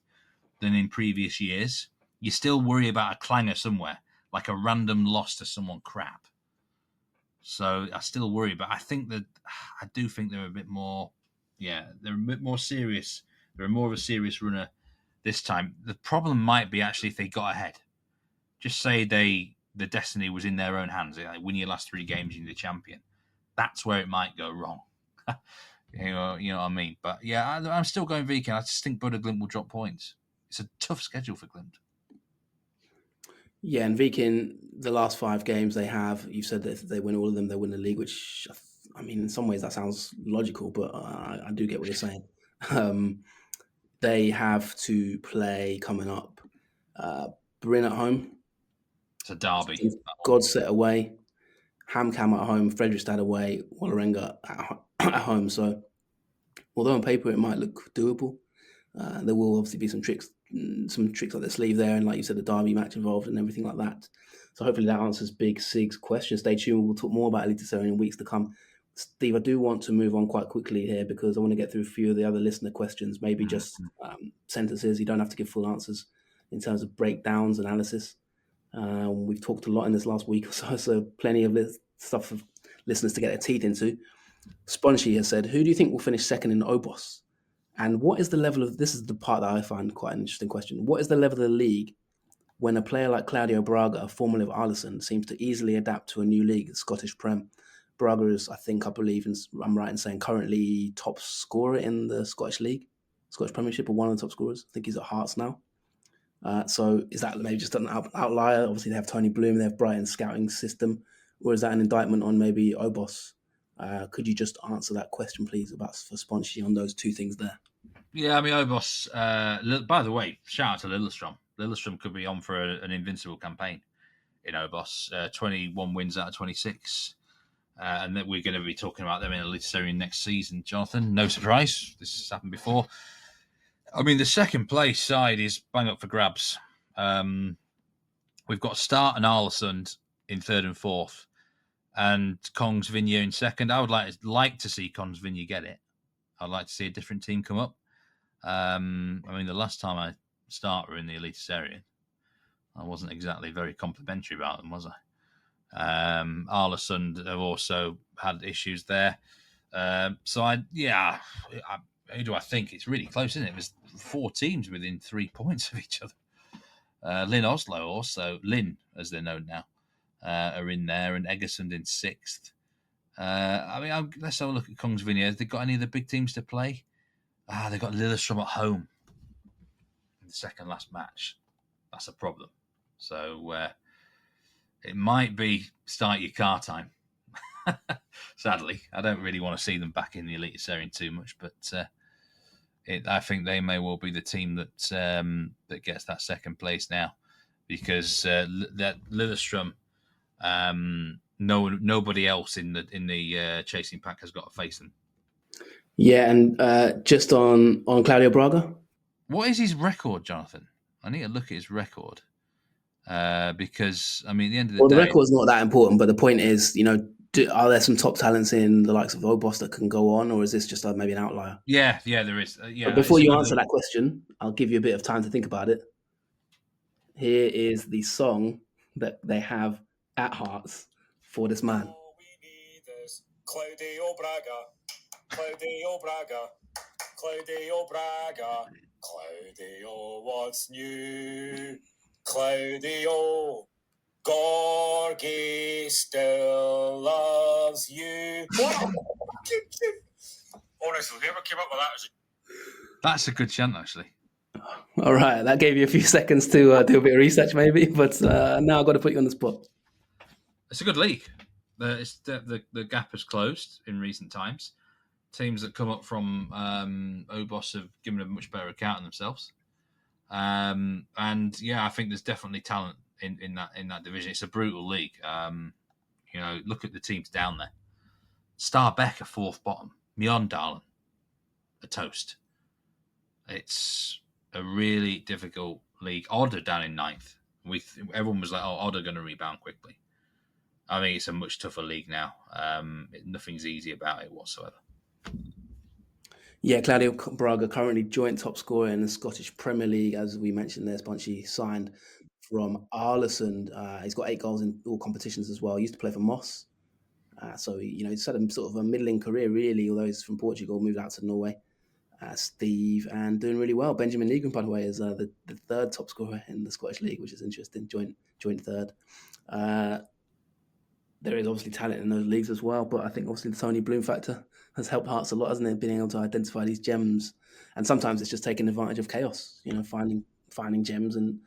than in previous years. You still worry about a clanger somewhere, like a random loss to someone crap. So I still worry, but I do think they're a bit more, they're a bit more serious. They're more of a serious runner this time. The problem might be actually if they got ahead. Just say the destiny was in their own hands. Like win your last 3 games, you're the champion. That's where it might go wrong. you know what I mean? But yeah, I'm still going Viken. I just think Bodø Glimt will drop points. It's a tough schedule for Glimt. Yeah, and Viking, the last 5 games they have, you said that if they win all of them, they win the league, which, I mean, in some ways that sounds logical, but I do get what you're saying. They have to play coming up Bryn at home. It's a derby. Godset away. HamKam at home. Fredrikstad away. Vålerenga at home. So, although on paper it might look doable, there will obviously be some tricks up their sleeve there, and like you said, the derby match involved and everything like that. So hopefully that answers Big Sig's question. Stay tuned. We'll talk more about Eliteserien in weeks to come. Steve, I do want to move on quite quickly here because I want to get through a few of the other listener questions, maybe just sentences. You don't have to give full answers in terms of breakdowns, analysis. We've talked a lot in this last week or so plenty of stuff for listeners to get their teeth into. Spongy has said, who do you think will finish second in Obos? And what is the level of, this is the part that I find quite an interesting question. What is the level of the league when a player like Claudio Braga, formerly of Arlesund, seems to easily adapt to a new league, the Scottish Prem? Braga is, I believe, I'm right in saying, currently top scorer in the Scottish League, Scottish Premiership, or one of the top scorers. I think he's at Hearts now. So is that maybe just an outlier? Obviously, they have Tony Bloom, they have Brighton's scouting system. Or is that an indictment on maybe Obos? Could you just answer that question, please, for Spongy on those 2 things there? Yeah, I mean, Obos, by the way, shout out to Lillestrøm. Lillestrøm could be on for an invincible campaign in Obos. 21 wins out of 26. And that we're going to be talking about them in Eliteserien next season, Jonathan. No surprise. This has happened before. I mean, the second place side is bang up for grabs. We've got Start and Arlesund in 3rd and 4th, and Kongsvinger in 2nd. I would like to see Kongsvinger get it. I'd like to see a different team come up. I mean, the last time I were in the Eliteserien, I wasn't exactly very complimentary about them, was I? Arlesund have also had issues there. Who do I think? It's really close, isn't it? There's 4 teams within 3 points of each other. Lyn Oslo also, Lyn as they're known now, are in there, and Egersund in 6th. Let's have a look at Kongsvinger. Have they got any of the big teams to play? They've got Lillestrøm at home in the second last match. That's a problem. So it might be start your car time. Sadly, I don't really want to see them back in the Eliteserien too much, but I think they may well be the team that gets that second place now, because that Lillestrøm, nobody else in the chasing pack has got to face them. Yeah, and just on Claudio Braga, what is his record, Jonathan? I need to look at his record. Because, I mean, at the end of the day... the record's not that important, but the point is, are there some top talents in the likes of Obos that can go on, or is this just maybe an outlier? Yeah, there is. But before you answer that question, I'll give you a bit of time to think about it. Here is the song that they have at Hearts for this man. All we need is Claudio Braga, Claudio Braga, Claudio Braga, Claudio, what's new? Claudio, Gorgie still loves you. Honestly, whoever came up with that That's a good chant, actually. All right, that gave you a few seconds to do a bit of research, maybe, but now I've got to put you on the spot. It's a good league. The gap has closed in recent times. Teams that come up from Obos have given a much better account of themselves. And yeah, I think there's definitely talent in that division. It's a brutal league. Look at the teams down there. Stabæk are fourth bottom. Mjøndalen a toast. It's a really difficult league. Odd are down in ninth. Everyone was like, "Oh, Odd are going to rebound quickly." I think it's a much tougher league now. Nothing's easy about it whatsoever. Yeah, Claudio Braga currently joint top scorer in the Scottish Premier League, as we mentioned there. Sponchi signed from Arlesund. He's got 8 goals in all competitions as well. He used to play for Moss. So, he's had a sort of a middling career, really, although he's from Portugal, moved out to Norway. Steve, and doing really well. Benjamin Legan, by the way, is the third top scorer in the Scottish League, which is interesting, joint third. There is obviously talent in those leagues as well, but I think obviously the Tony Bloom factor has helped Hearts a lot, hasn't it? Being able to identify these gems, and sometimes it's just taking advantage of chaos. Finding gems and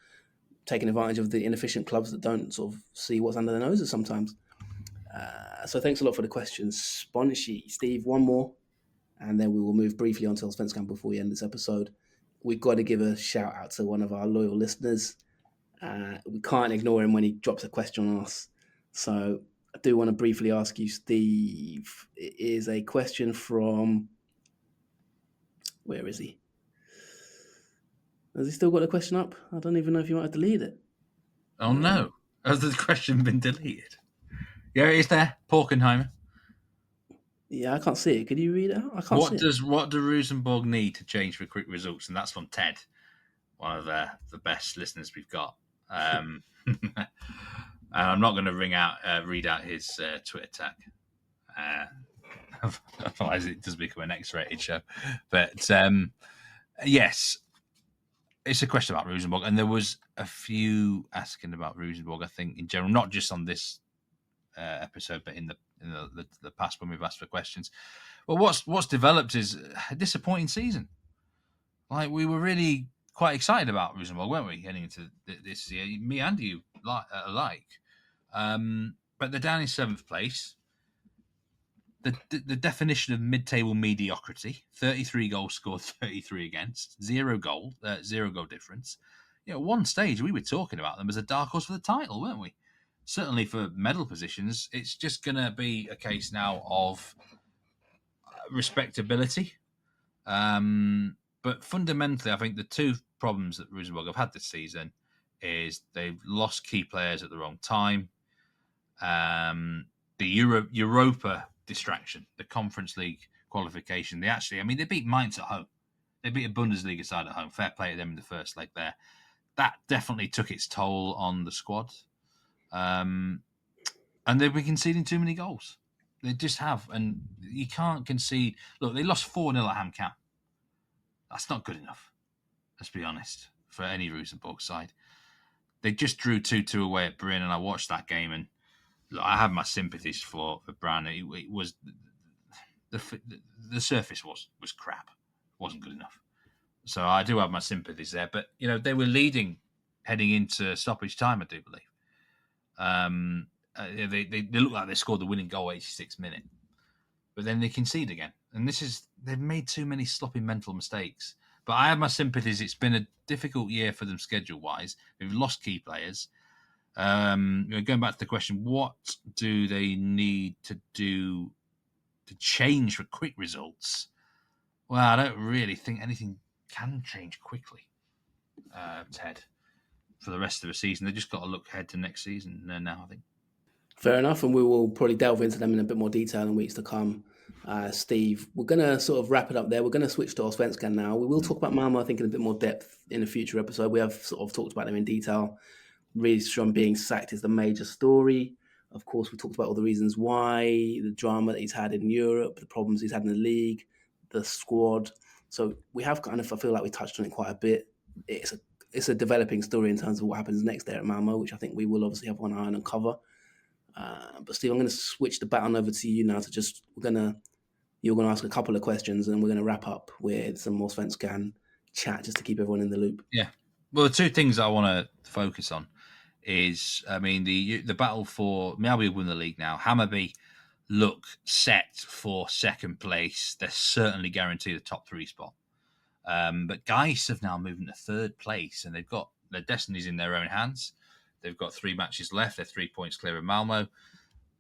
taking advantage of the inefficient clubs that don't sort of see what's under their noses sometimes. So thanks a lot for the questions, Sponchi. Steve, one more, and then we will move briefly on to Allsvenskan before we end this episode. We've got to give a shout out to one of our loyal listeners. We can't ignore him when he drops a question on us. So I do want to briefly ask you, Steve. It is a question from... Where is he? Has he still got the question up? I don't even know if you want to delete it. Oh, no. Has the question been deleted? Yeah, it is there. Porkenheimer. Yeah, I can't see it. Could you read it out? I can't see it. What do Rosenborg need to change for quick results? And that's from Ted, one of the best listeners we've got. And I'm not going to read out his Twitter tag. Otherwise, it does become an X-rated show. But yes, it's a question about Rosenborg, and there was a few asking about Rosenborg. I think in general, not just on this episode, but in the past when we've asked for questions. Well, what's developed is a disappointing season. Like, we were really quite excited about Rosenborg, weren't we, heading into this year? Me and you alike. But they're down in 7th place. The definition of mid-table mediocrity: 33 goals scored, 33 against, 0 goal difference. At one stage we were talking about them as a dark horse for the title, weren't we? Certainly for medal positions. It's just going to be a case now of respectability. But fundamentally, I think the two problems that Rosenborg have had this season is they've lost key players at the wrong time. The Europa distraction, the Conference League qualification, they beat Mainz at home. They beat a Bundesliga side at home. Fair play to them in the first leg there. That definitely took its toll on the squad. And they've been conceding too many goals. They just have. And you can't concede. Look, they lost 4-0 at HamKam. That's not good enough, let's be honest, for any Rosenborg side. They just drew 2-2 away at Bryn, and I watched that game, and look, I have my sympathies for Brann. It was the surface was crap. It wasn't good enough. So I do have my sympathies there. But, they were leading heading into stoppage time, I do believe. They look like they scored the winning goal 86th minute. But then they concede again. And they've made too many sloppy mental mistakes. But I have my sympathies. It's been a difficult year for them schedule-wise. They've lost key players. Going back to the question, what do they need to do to change for quick results? Well, I don't really think anything can change quickly, Ted, for the rest of the season. They just got to look ahead to next season now, I think. Fair enough, and we will probably delve into them in a bit more detail in weeks to come. Steve, we're going to sort of wrap it up there. We're going to switch to Allsvenskan now. We will talk about Malmö, I think, in a bit more depth in a future episode. We have sort of talked about them in detail. Rydström being sacked is the major story. Of course, we talked about all the reasons why, the drama that he's had in Europe, the problems he's had in the league, the squad. So we have I feel like we touched on it quite a bit. It's a developing story in terms of what happens next there at Malmö, which I think we will obviously have one eye on and cover. But Steve, I'm going to switch the baton over to you now you're going to ask a couple of questions, and we're going to wrap up with some more Allsvenskan chat just to keep everyone in the loop. Yeah. Well, the two things I want to focus on is, the battle for Malmö win the league now. Hammarby look set for second place. They're certainly guaranteed a top 3 spot. But Gais have now moved into third place, and they've got their destinies in their own hands. They've got 3 matches left. They're 3 points clear of Malmö.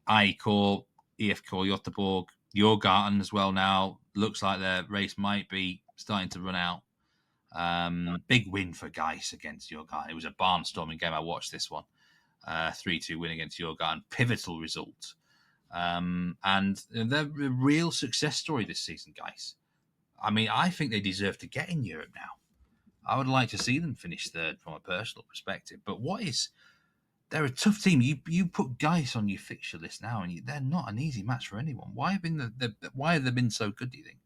IK, IFK Göteborg, Djurgården as well now. Looks like their race might be starting to run out. Big win for Gais against Djurgården. It was a barnstorming game. I watched this one. 3-2 win against Djurgården. Pivotal result. And they're a real success story this season, Gais. I mean, I think they deserve to get in Europe now. I would like to see them finish third from a personal perspective. But they're a tough team. You put Gais on your fixture list now, and they're not an easy match for anyone. Why have they been so good, do you think?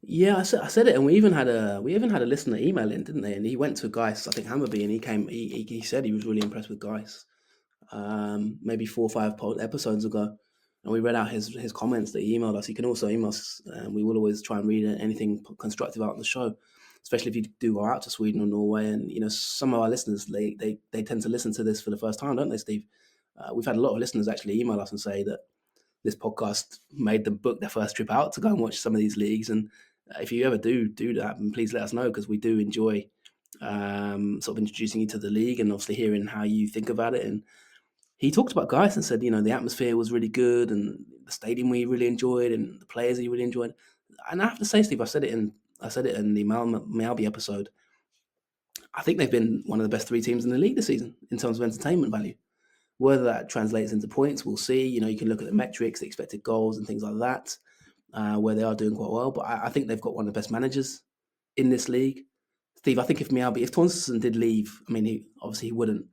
Yeah, I said it, and we even had a listener email in, didn't they? And he went to Gais, I think Hammarby, and he said he was really impressed with Gais. Maybe 4 or 5 episodes ago, and we read out his comments that he emailed us. He can also email us, and we will always try and read anything constructive out on the show, especially if you do go out to Sweden or Norway. And some of our listeners, they tend to listen to this for the first time, don't they, Steve? We've had a lot of listeners actually email us and say that this podcast made them book their first trip out to go and watch some of these leagues. And if you ever do that, then please let us know, because we do enjoy sort of introducing you to the league and obviously hearing how you think about it. And he talked about Gais and said, the atmosphere was really good, and the stadium we really enjoyed, and the players he really enjoyed. And I have to say, Steve, I said it in the Malmö episode. I think they've been one of the best 3 teams in the league this season in terms of entertainment value. Whether that translates into points, we'll see. You can look at the metrics, the expected goals, and things like that, where they are doing quite well. But I think they've got one of the best managers in this league. Steve, I think if Torstenson did leave, I mean, he wouldn't.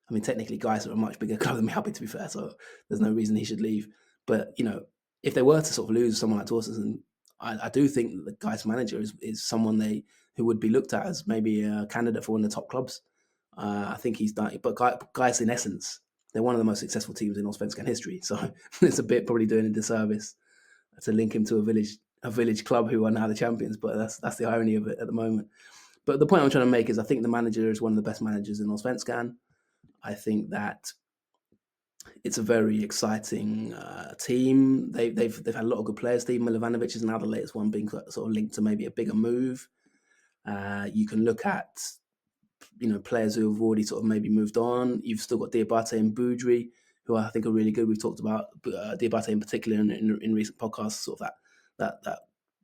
I mean, technically, Gais are a much bigger club than Malmö, to be fair, so there's no reason he should leave. But, if they were to sort of lose someone like Torstenson, I do think that the Gais manager is someone who would be looked at as maybe a candidate for one of the top clubs. I think he's done it. But Gais, in essence, they're one of the most successful teams in Allsvenskan history. So it's a bit probably doing a disservice to link him to a village club who are now the champions. But that's the irony of it at the moment. But the point I'm trying to make is I think the manager is one of the best managers in Allsvenskan. I think that it's a very exciting team. They've had a lot of good players. Steve Milovanovic is now the latest one, being sort of linked to maybe a bigger move. You can look at players who have already sort of maybe moved on. You've still got Diabate and Boudry, who I think are really good. We've talked about Diabate in particular in recent podcasts. Sort of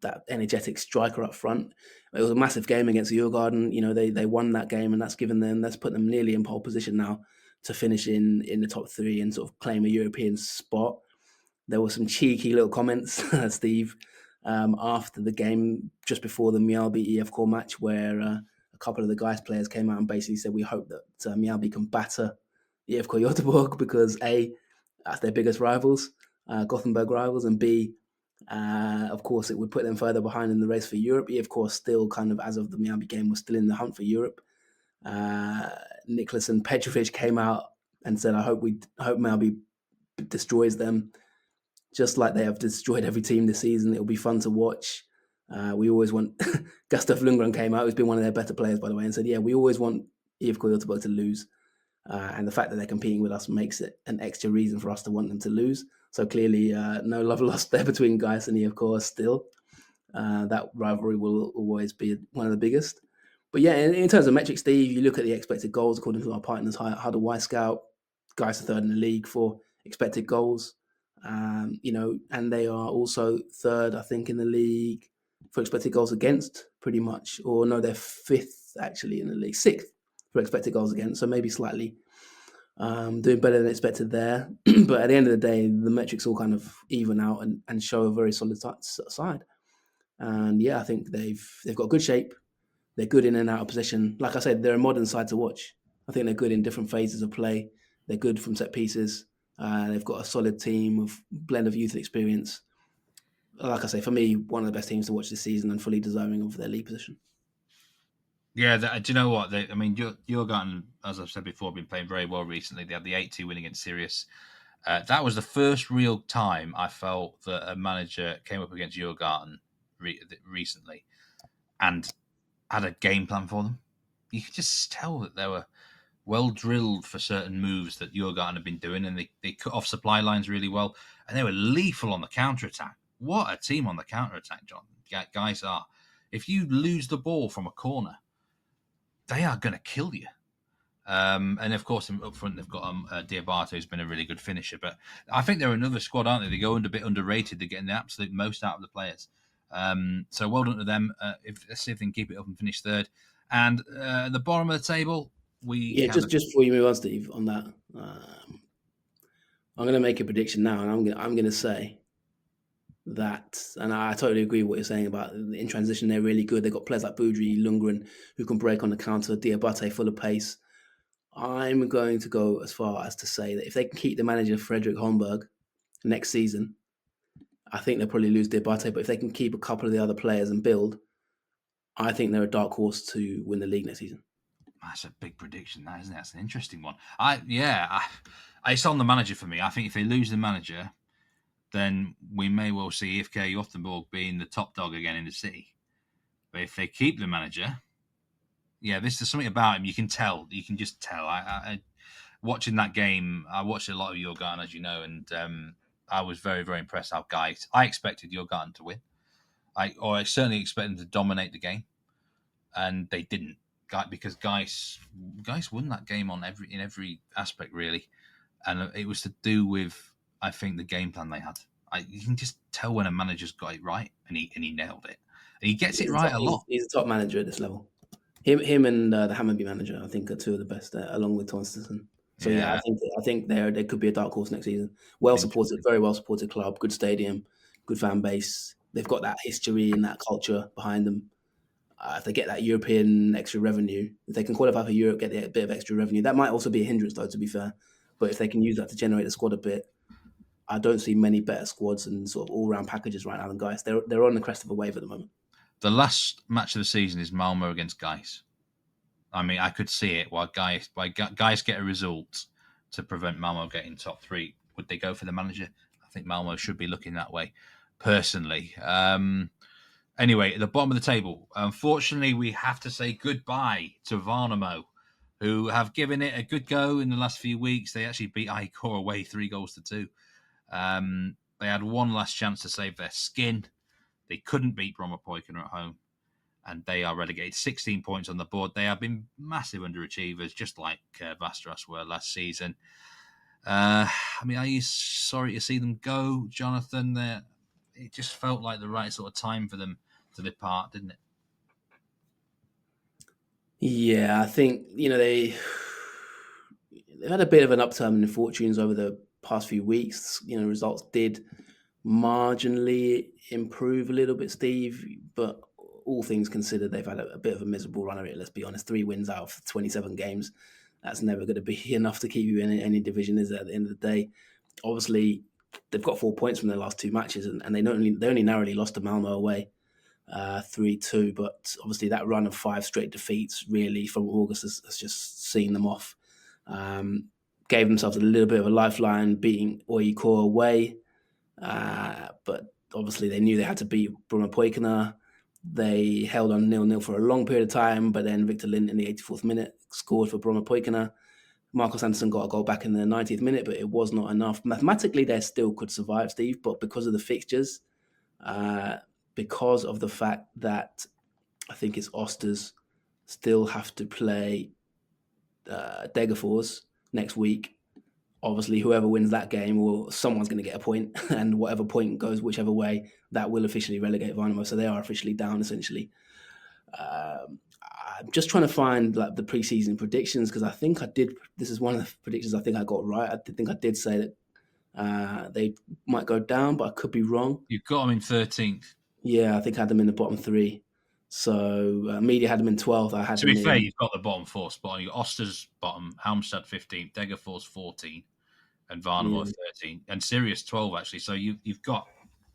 that energetic striker up front. It was a massive game against Djurgården. They won that game, and that's put them nearly in pole position now to finish in the top 3 and sort of claim a European spot. There were some cheeky little comments, Steve, after the game, just before the Mjällby EFK match, where a couple of the Gais players came out and basically said, we hope that Mjällby can batter EFK Göteborg because A, that's their biggest rivals, Gothenburg rivals, and B, of course, it would put them further behind in the race for Europe. EFK still kind of, as of the Mjällby game, was still in the hunt for Europe. Nicholas and Petrovic came out and said, I hope Mjällby destroys them, just like they have destroyed every team this season. It'll be fun to watch. We always want Gustav Lundgren came out, who's been one of their better players, by the way, and said, yeah, we always want IFK Göteborg to lose. And the fact that they're competing with us makes it an extra reason for us to want them to lose. So clearly, no love lost there between Gais and IFK still. That rivalry will always be one of the biggest. But yeah, in terms of metrics, Steve, you look at the expected goals according to our partners, Huddle Y Scout. Gais are 3rd in the league for expected goals. And they are also 3rd, I think, in the league for expected goals against, pretty much. Or no, they're 5th actually in the league, 6th for expected goals against. So maybe slightly doing better than expected there. But at the end of the day, the metrics all kind of even out and show a very solid side. And yeah, I think they've got good shape. They're good in and out of position. Like I said, they're a modern side to watch. I think they're good in different phases of play. They're good from set pieces. They've got a solid team of blend of youth and experience. Like I say, for me, one of the best teams to watch this season and fully deserving of their league position. Yeah, do you know what? Djurgården, as I've said before, been playing very well recently. They had the 8-2 win against Sirius. That was the first real time I felt that a manager came up against Djurgården recently and had a game plan for them. You could just tell that they were well drilled for certain moves that Djurgården had been doing, and they cut off supply lines really well, and they were lethal on the counter-attack. What a team on the counter-attack, John. guys are. If you lose the ball from a corner, they are going to kill you. And of course, up front, they've got Diabate, who's been a really good finisher. But I think they're another squad, aren't they? They go a bit underrated. They're getting the absolute most out of the players. So well done to them. Let's see if they can keep it up and finish third. And at the bottom of the table, just before you move on, Steve, on that, I'm going to make a prediction now, and I'm going to say that, and I totally agree with what you're saying about in transition. They're really good. They've got players like Budry, Lundgren, who can break on the counter. Diabate, full of pace. I'm going to go as far as to say that if they can keep the manager Fredrik Holmberg next season, I think they'll probably lose Diabate. But if they can keep a couple of the other players and build, I think they're a dark horse to win the league next season. That's a big prediction, that, isn't it? That's an interesting one. It's on the manager for me. I think if they lose the manager, then we may well see IFK Gothenburg being the top dog again in the city. But if they keep the manager, there's something about him. You can tell. You can just tell. I watching that game, I watched a lot of Djurgården, as you know, and I was very, very impressed how guys. I expected Djurgården to win. I certainly expected them to dominate the game, and they didn't. Because guys won that game in every aspect, really, and it was to do with, I think, the game plan they had. You can just tell when a manager's got it right, and he nailed it. And he gets it right a lot. He's a top manager at this level. Him and the Hammarby manager, I think, are two of the best, along with Torstensson. So I think they could be a dark horse next season. Well supported, very well supported club, good stadium, good fan base. They've got that history and that culture behind them. If they get that European extra revenue, if they can qualify for Europe, get a bit of extra revenue, that might also be a hindrance, though, to be fair. But if they can use that to generate the squad a bit, I don't see many better squads and sort of all-round packages right now than Gais. They're on the crest of a wave at the moment. The last match of the season is Malmö against Gais. I mean, I could see it. Why Gais get a result to prevent Malmö getting top three? Would they go for the manager? I think Malmö should be looking that way, personally. Anyway, at the bottom of the table, unfortunately, we have to say goodbye to Värnamo, who have given it a good go in the last few weeks. They actually beat IK away 3-2. They had one last chance to save their skin. They couldn't beat Brommapojkarna at home, and they are relegated. 16 points on the board. They have been massive underachievers, just like Västerås were last season. Are you sorry to see them go, Jonathan? It just felt like the right sort of time for them to depart, didn't it? Yeah, I think they've had a bit of an upturn in fortunes over the past few weeks. Results did marginally improve a little bit, Steve, but all things considered, they've had a bit of a miserable run of it. Let's be honest, 3 wins out of 27 games. That's never going to be enough to keep you in any division, is it, at the end of the day? Obviously, they've got 4 points from their last 2 matches, and they only narrowly lost to Malmö away, 3-2. But obviously, that run of 5 straight defeats, really, from August has just seen them off. Gave themselves a little bit of a lifeline, beating AIK away. But obviously, they knew they had to beat Brommapojkarna. They held on 0-0 for a long period of time, but then Victor Lind in the 84th minute scored for Brommapojkarna. Marcus Andersson got a goal back in the 90th minute, but it was not enough. Mathematically, they still could survive, Steve, but because of the fixtures, because of the fact that I think it's Osters still have to play Degerfors next week. Obviously, whoever wins that game, someone's going to get a point, and whatever point goes whichever way, that will officially relegate Värnamo. So they are officially down, essentially. I'm just trying to find the preseason predictions, because I think I did. This is one of the predictions I think I got right. I think I did say that they might go down, but I could be wrong. You've got them in 13th. Yeah, I think I had them in the bottom 3. So media had them in 12th. To be fair, you've got the bottom 4 spot. You've got Osters bottom, Halmstad 15th, Degerfors 14, and Värnamo 13, and Sirius 12 actually. So you've got.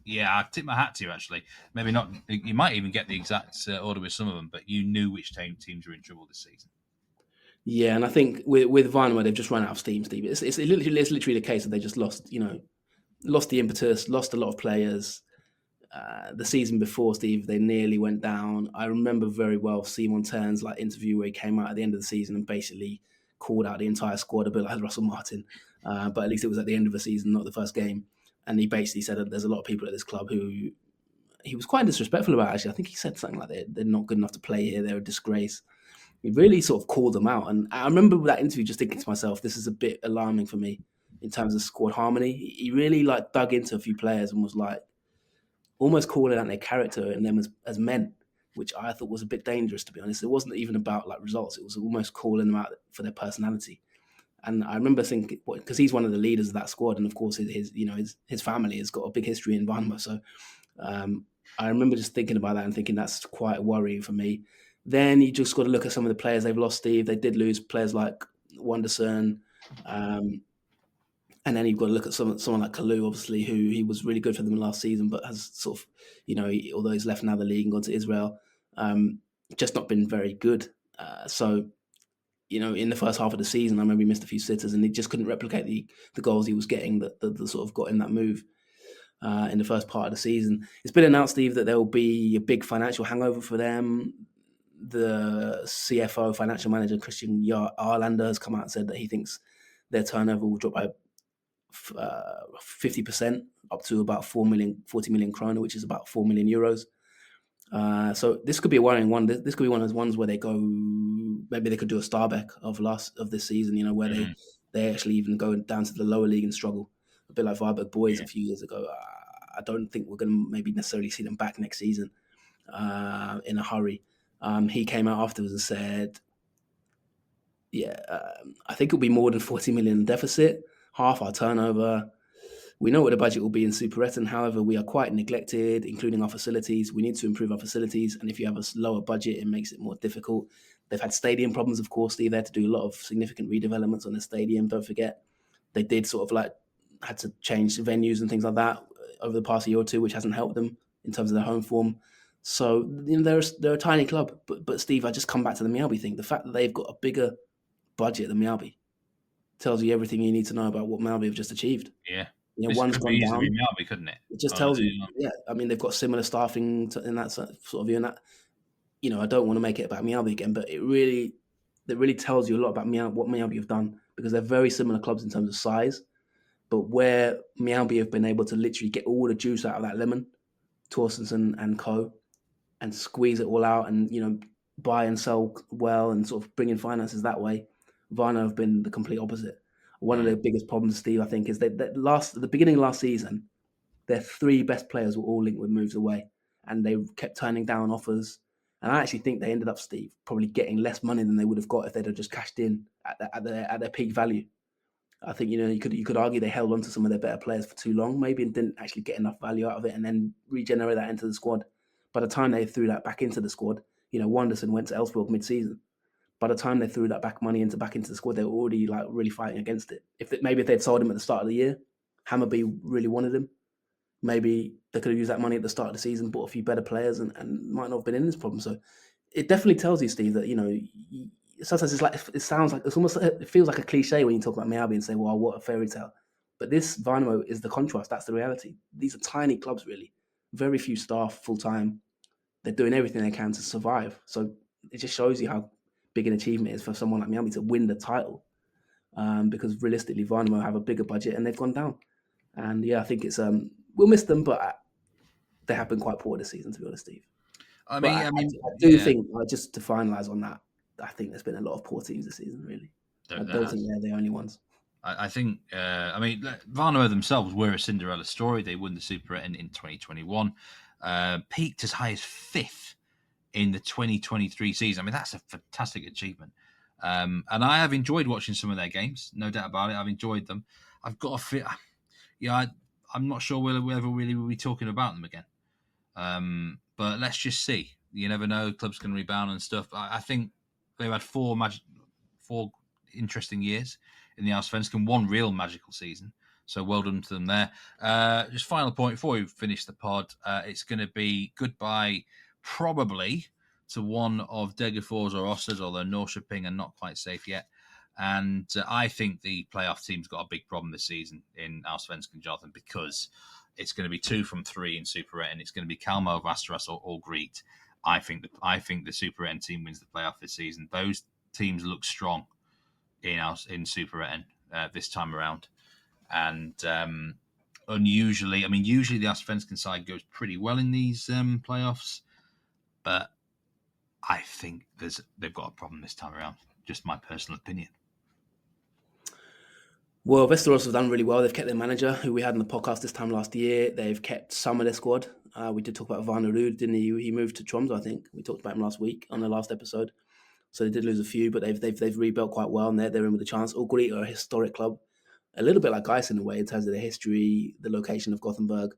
Yeah, I tip my hat to you, actually. Maybe not. You might even get the exact order with some of them, but you knew which teams were in trouble this season. Yeah, and I think with Värnamo, they've just run out of steam, Steve. It's literally the case that they just lost the impetus, lost a lot of players. The season before, Steve, they nearly went down. I remember very well Simon Tern's interview where he came out at the end of the season and basically called out the entire squad, a bit like Russell Martin. But at least it was at the end of the season, not the first game. And he basically said that there's a lot of people at this club who he was quite disrespectful about it, actually. I think he said something like they're not good enough to play here, they're a disgrace. He really sort of called them out. And I remember that interview just thinking to myself, this is a bit alarming for me in terms of squad harmony. He really like dug into a few players and was like almost calling out their character and them as men, which I thought was a bit dangerous, to be honest. It wasn't even about like results. It was almost calling them out for their personality. And I remember thinking, because he's one of the leaders of that squad, and of course his family has got a big history in Malmö. So I remember just thinking about that and thinking that's quite worrying for me. Then you just got to look at some of the players they've lost, Steve. They did lose players like Wanderson, and then you've got to look at someone like Kalu, obviously, who he was really good for them last season, but has sort of, although he's left now the league and gone to Israel, just not been very good. So in the first half of the season, I remember he missed a few sitters and he just couldn't replicate the goals he was getting that sort of got in that move in the first part of the season. It's been announced, Steve, that there will be a big financial hangover for them. The CFO, financial manager, Christian Arlander, has come out and said that he thinks their turnover will drop by 50%, up to about 40 million kroner, which is about 4 million euros. So this could be a worrying one. This could be one of those ones where they go, maybe they could do a Stabæk of this season, where they actually even go down to the lower league and struggle, a bit like Viborg Boys a few years ago. I don't think we're going to maybe necessarily see them back next season in a hurry. He came out afterwards and said, I think it'll be more than 40 million deficit, half our turnover. We know what the budget will be in Superettan. However, we are quite neglected, including our facilities. We need to improve our facilities. And if you have a lower budget, it makes it more difficult. They've had stadium problems, of course, Steve. They had to do a lot of significant redevelopments on the stadium. Don't forget, they did sort of had to change venues and things like that over the past year or two, which hasn't helped them in terms of their home form. So they're a tiny club. But Steve, I just come back to the Mjällby thing. The fact that they've got a bigger budget than Mjällby tells you everything you need to know about what Mjällby have just achieved. Yeah. One's gone down. Mjällby, couldn't it? It just tells you, I mean, they've got similar staffing in that sort of view. And that, I don't want to make it about Mjällby again, but it really tells you a lot about what Mjällby have done, because they're very similar clubs in terms of size. But where Mjällby have been able to literally get all the juice out of that lemon, Torstensson and co, and squeeze it all out and, buy and sell well and sort of bring in finances that way, Varna have been the complete opposite. One of the biggest problems, Steve, I think, is that at the beginning of last season, their three best players were all linked with moves away, and they kept turning down offers. And I actually think they ended up, Steve, probably getting less money than they would have got if they'd have just cashed in at their peak value. I think you could argue they held on to some of their better players for too long, maybe, and didn't actually get enough value out of it, and then regenerate that into the squad. By the time they threw that back into the squad, Wanderson went to Elfsborg mid-season. By the time they threw that back into the squad, they were already really fighting against it. Maybe if they'd sold him at the start of the year, Hammarby really wanted him. Maybe they could have used that money at the start of the season, bought a few better players, and might not have been in this problem. So it definitely tells you, Steve, that sometimes it feels like a cliche when you talk about Mjällby and say, "Well, what a fairy tale." But this Värnamo is the contrast. That's the reality. These are tiny clubs, really. Very few staff, full time. They're doing everything they can to survive. So it just shows you how big an achievement it is for someone like Mjällby to win the title. Because realistically, Värnamo have a bigger budget and they've gone down. And I think it's we'll miss them, but they have been quite poor this season, to be honest, Steve. I do think, just to finalise on that, I think there's been a lot of poor teams this season, really. I don't think they're the only ones. I think, Värnamo themselves were a Cinderella story. They won the Superettan in 2021, peaked as high as 5th in the 2023 season. I mean, that's a fantastic achievement. And I have enjoyed watching some of their games, no doubt about it. I've enjoyed them. I've got a feel, I'm not sure we'll ever really will be talking about them again. But let's just see. You never know. Clubs can rebound and stuff. I think they've had four interesting years in the Allsvenskan, one real magical season. So well done to them there. Just final point before we finish the pod. It's going to be goodbye probably to one of Degerfors or Ossers, although Norrköping are not quite safe yet. And I think the playoff team's got a big problem this season in Allsvenskan, Jonathan, because it's going to be 2 from 3 in Superettan. It's going to be Kalmar, Västerås, or Greet. I think the Superettan team wins the playoff this season. Those teams look strong in Superettan this time around. And unusually. I mean, usually the Allsvenskan side goes pretty well in these playoffs, but I think they've got a problem this time around. Just my personal opinion. Well, Västerås have done really well. They've kept their manager, who we had in the podcast this time last year. They've kept some of their squad. We did talk about Varnerud, didn't he? He moved to Tromsø, I think. We talked about him last week on the last episode. So they did lose a few, but they've rebuilt quite well, and they're in with a chance. Ugri are a historic club, a little bit like Gais in a way in terms of their history, the location of Gothenburg,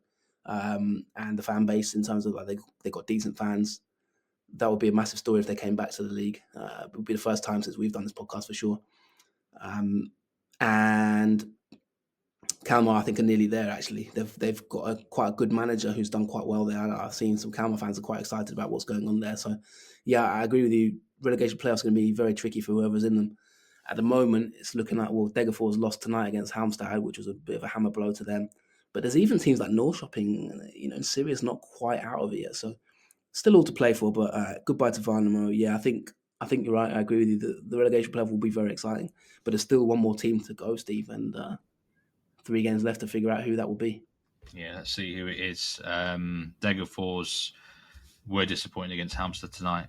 and the fan base in terms of like they got decent fans. That would be a massive story if they came back to the league. It would be the first time since we've done this podcast for sure. And Kalmar, I think, are nearly there. Actually, they've got quite a good manager who's done quite well there. I've seen some Kalmar fans are quite excited about what's going on there. So, yeah, I agree with you. Relegation playoffs are going to be very tricky for whoever's in them. At the moment, it's looking like Degerfors lost tonight against Halmstad, which was a bit of a hammer blow to them. But there's even teams like Norrköping, in Syria's not quite out of it yet. So, still all to play for. But goodbye to Varnamo. Yeah, I think you're right. I agree with you. The relegation playoff will be very exciting. But there's still one more team to go, Steve, and 3 games left to figure out who that will be. Yeah, let's see who it is. Degerfors were disappointing against Halmstad tonight.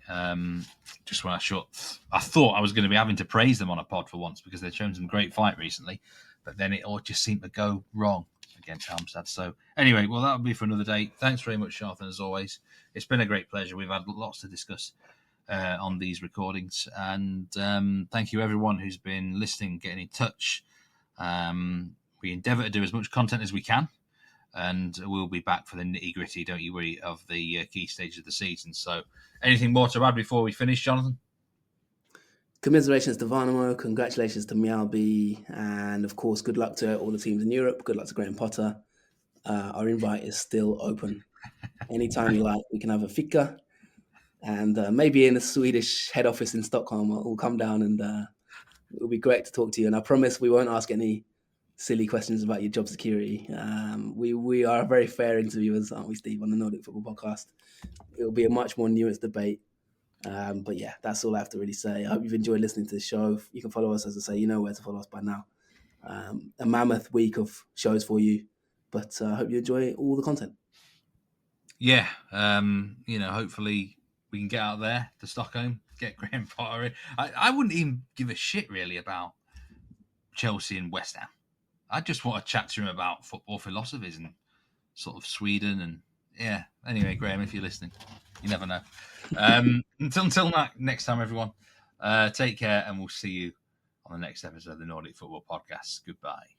Just when I thought I was going to be having to praise them on a pod for once because they've shown some great fight recently, but then it all just seemed to go wrong against Halmstad. So anyway, well, that'll be for another day. Thanks very much, Jonathan, as always. It's been a great pleasure. We've had lots to discuss on these recordings, and thank you everyone who's been listening, getting in touch. We endeavour to do as much content as we can, and we'll be back for the nitty-gritty, don't you worry, of the key stages of the season. So anything more to add before we finish, Jonathan? Commiserations to Varnamo, congratulations to Mjällby, and of course, good luck to all the teams in Europe. Good luck to Graham Potter. Our invite is still open. Anytime you like, we can have a fika, and maybe in the Swedish head office in Stockholm, we'll come down, and it'll be great to talk to you. And I promise we won't ask any silly questions about your job security. We are very fair interviewers, aren't we, Steve, on the Nordic Football Podcast? It'll be a much more nuanced debate. But yeah, that's all I have to really say. I hope you've enjoyed listening to the show. You can follow us, as I say, you know where to follow us by now. A mammoth week of shows for you, but I hope you enjoy all the content. Yeah, hopefully we can get out there to Stockholm, get Graham Potter in. I wouldn't even give a shit really about Chelsea and West Ham. I just want to chat to him about football philosophies and sort of Sweden. And yeah, anyway, Graham, if you're listening, you never know. Until next time, everyone, take care, and we'll see you on the next episode of the Nordic Football Podcast. Goodbye.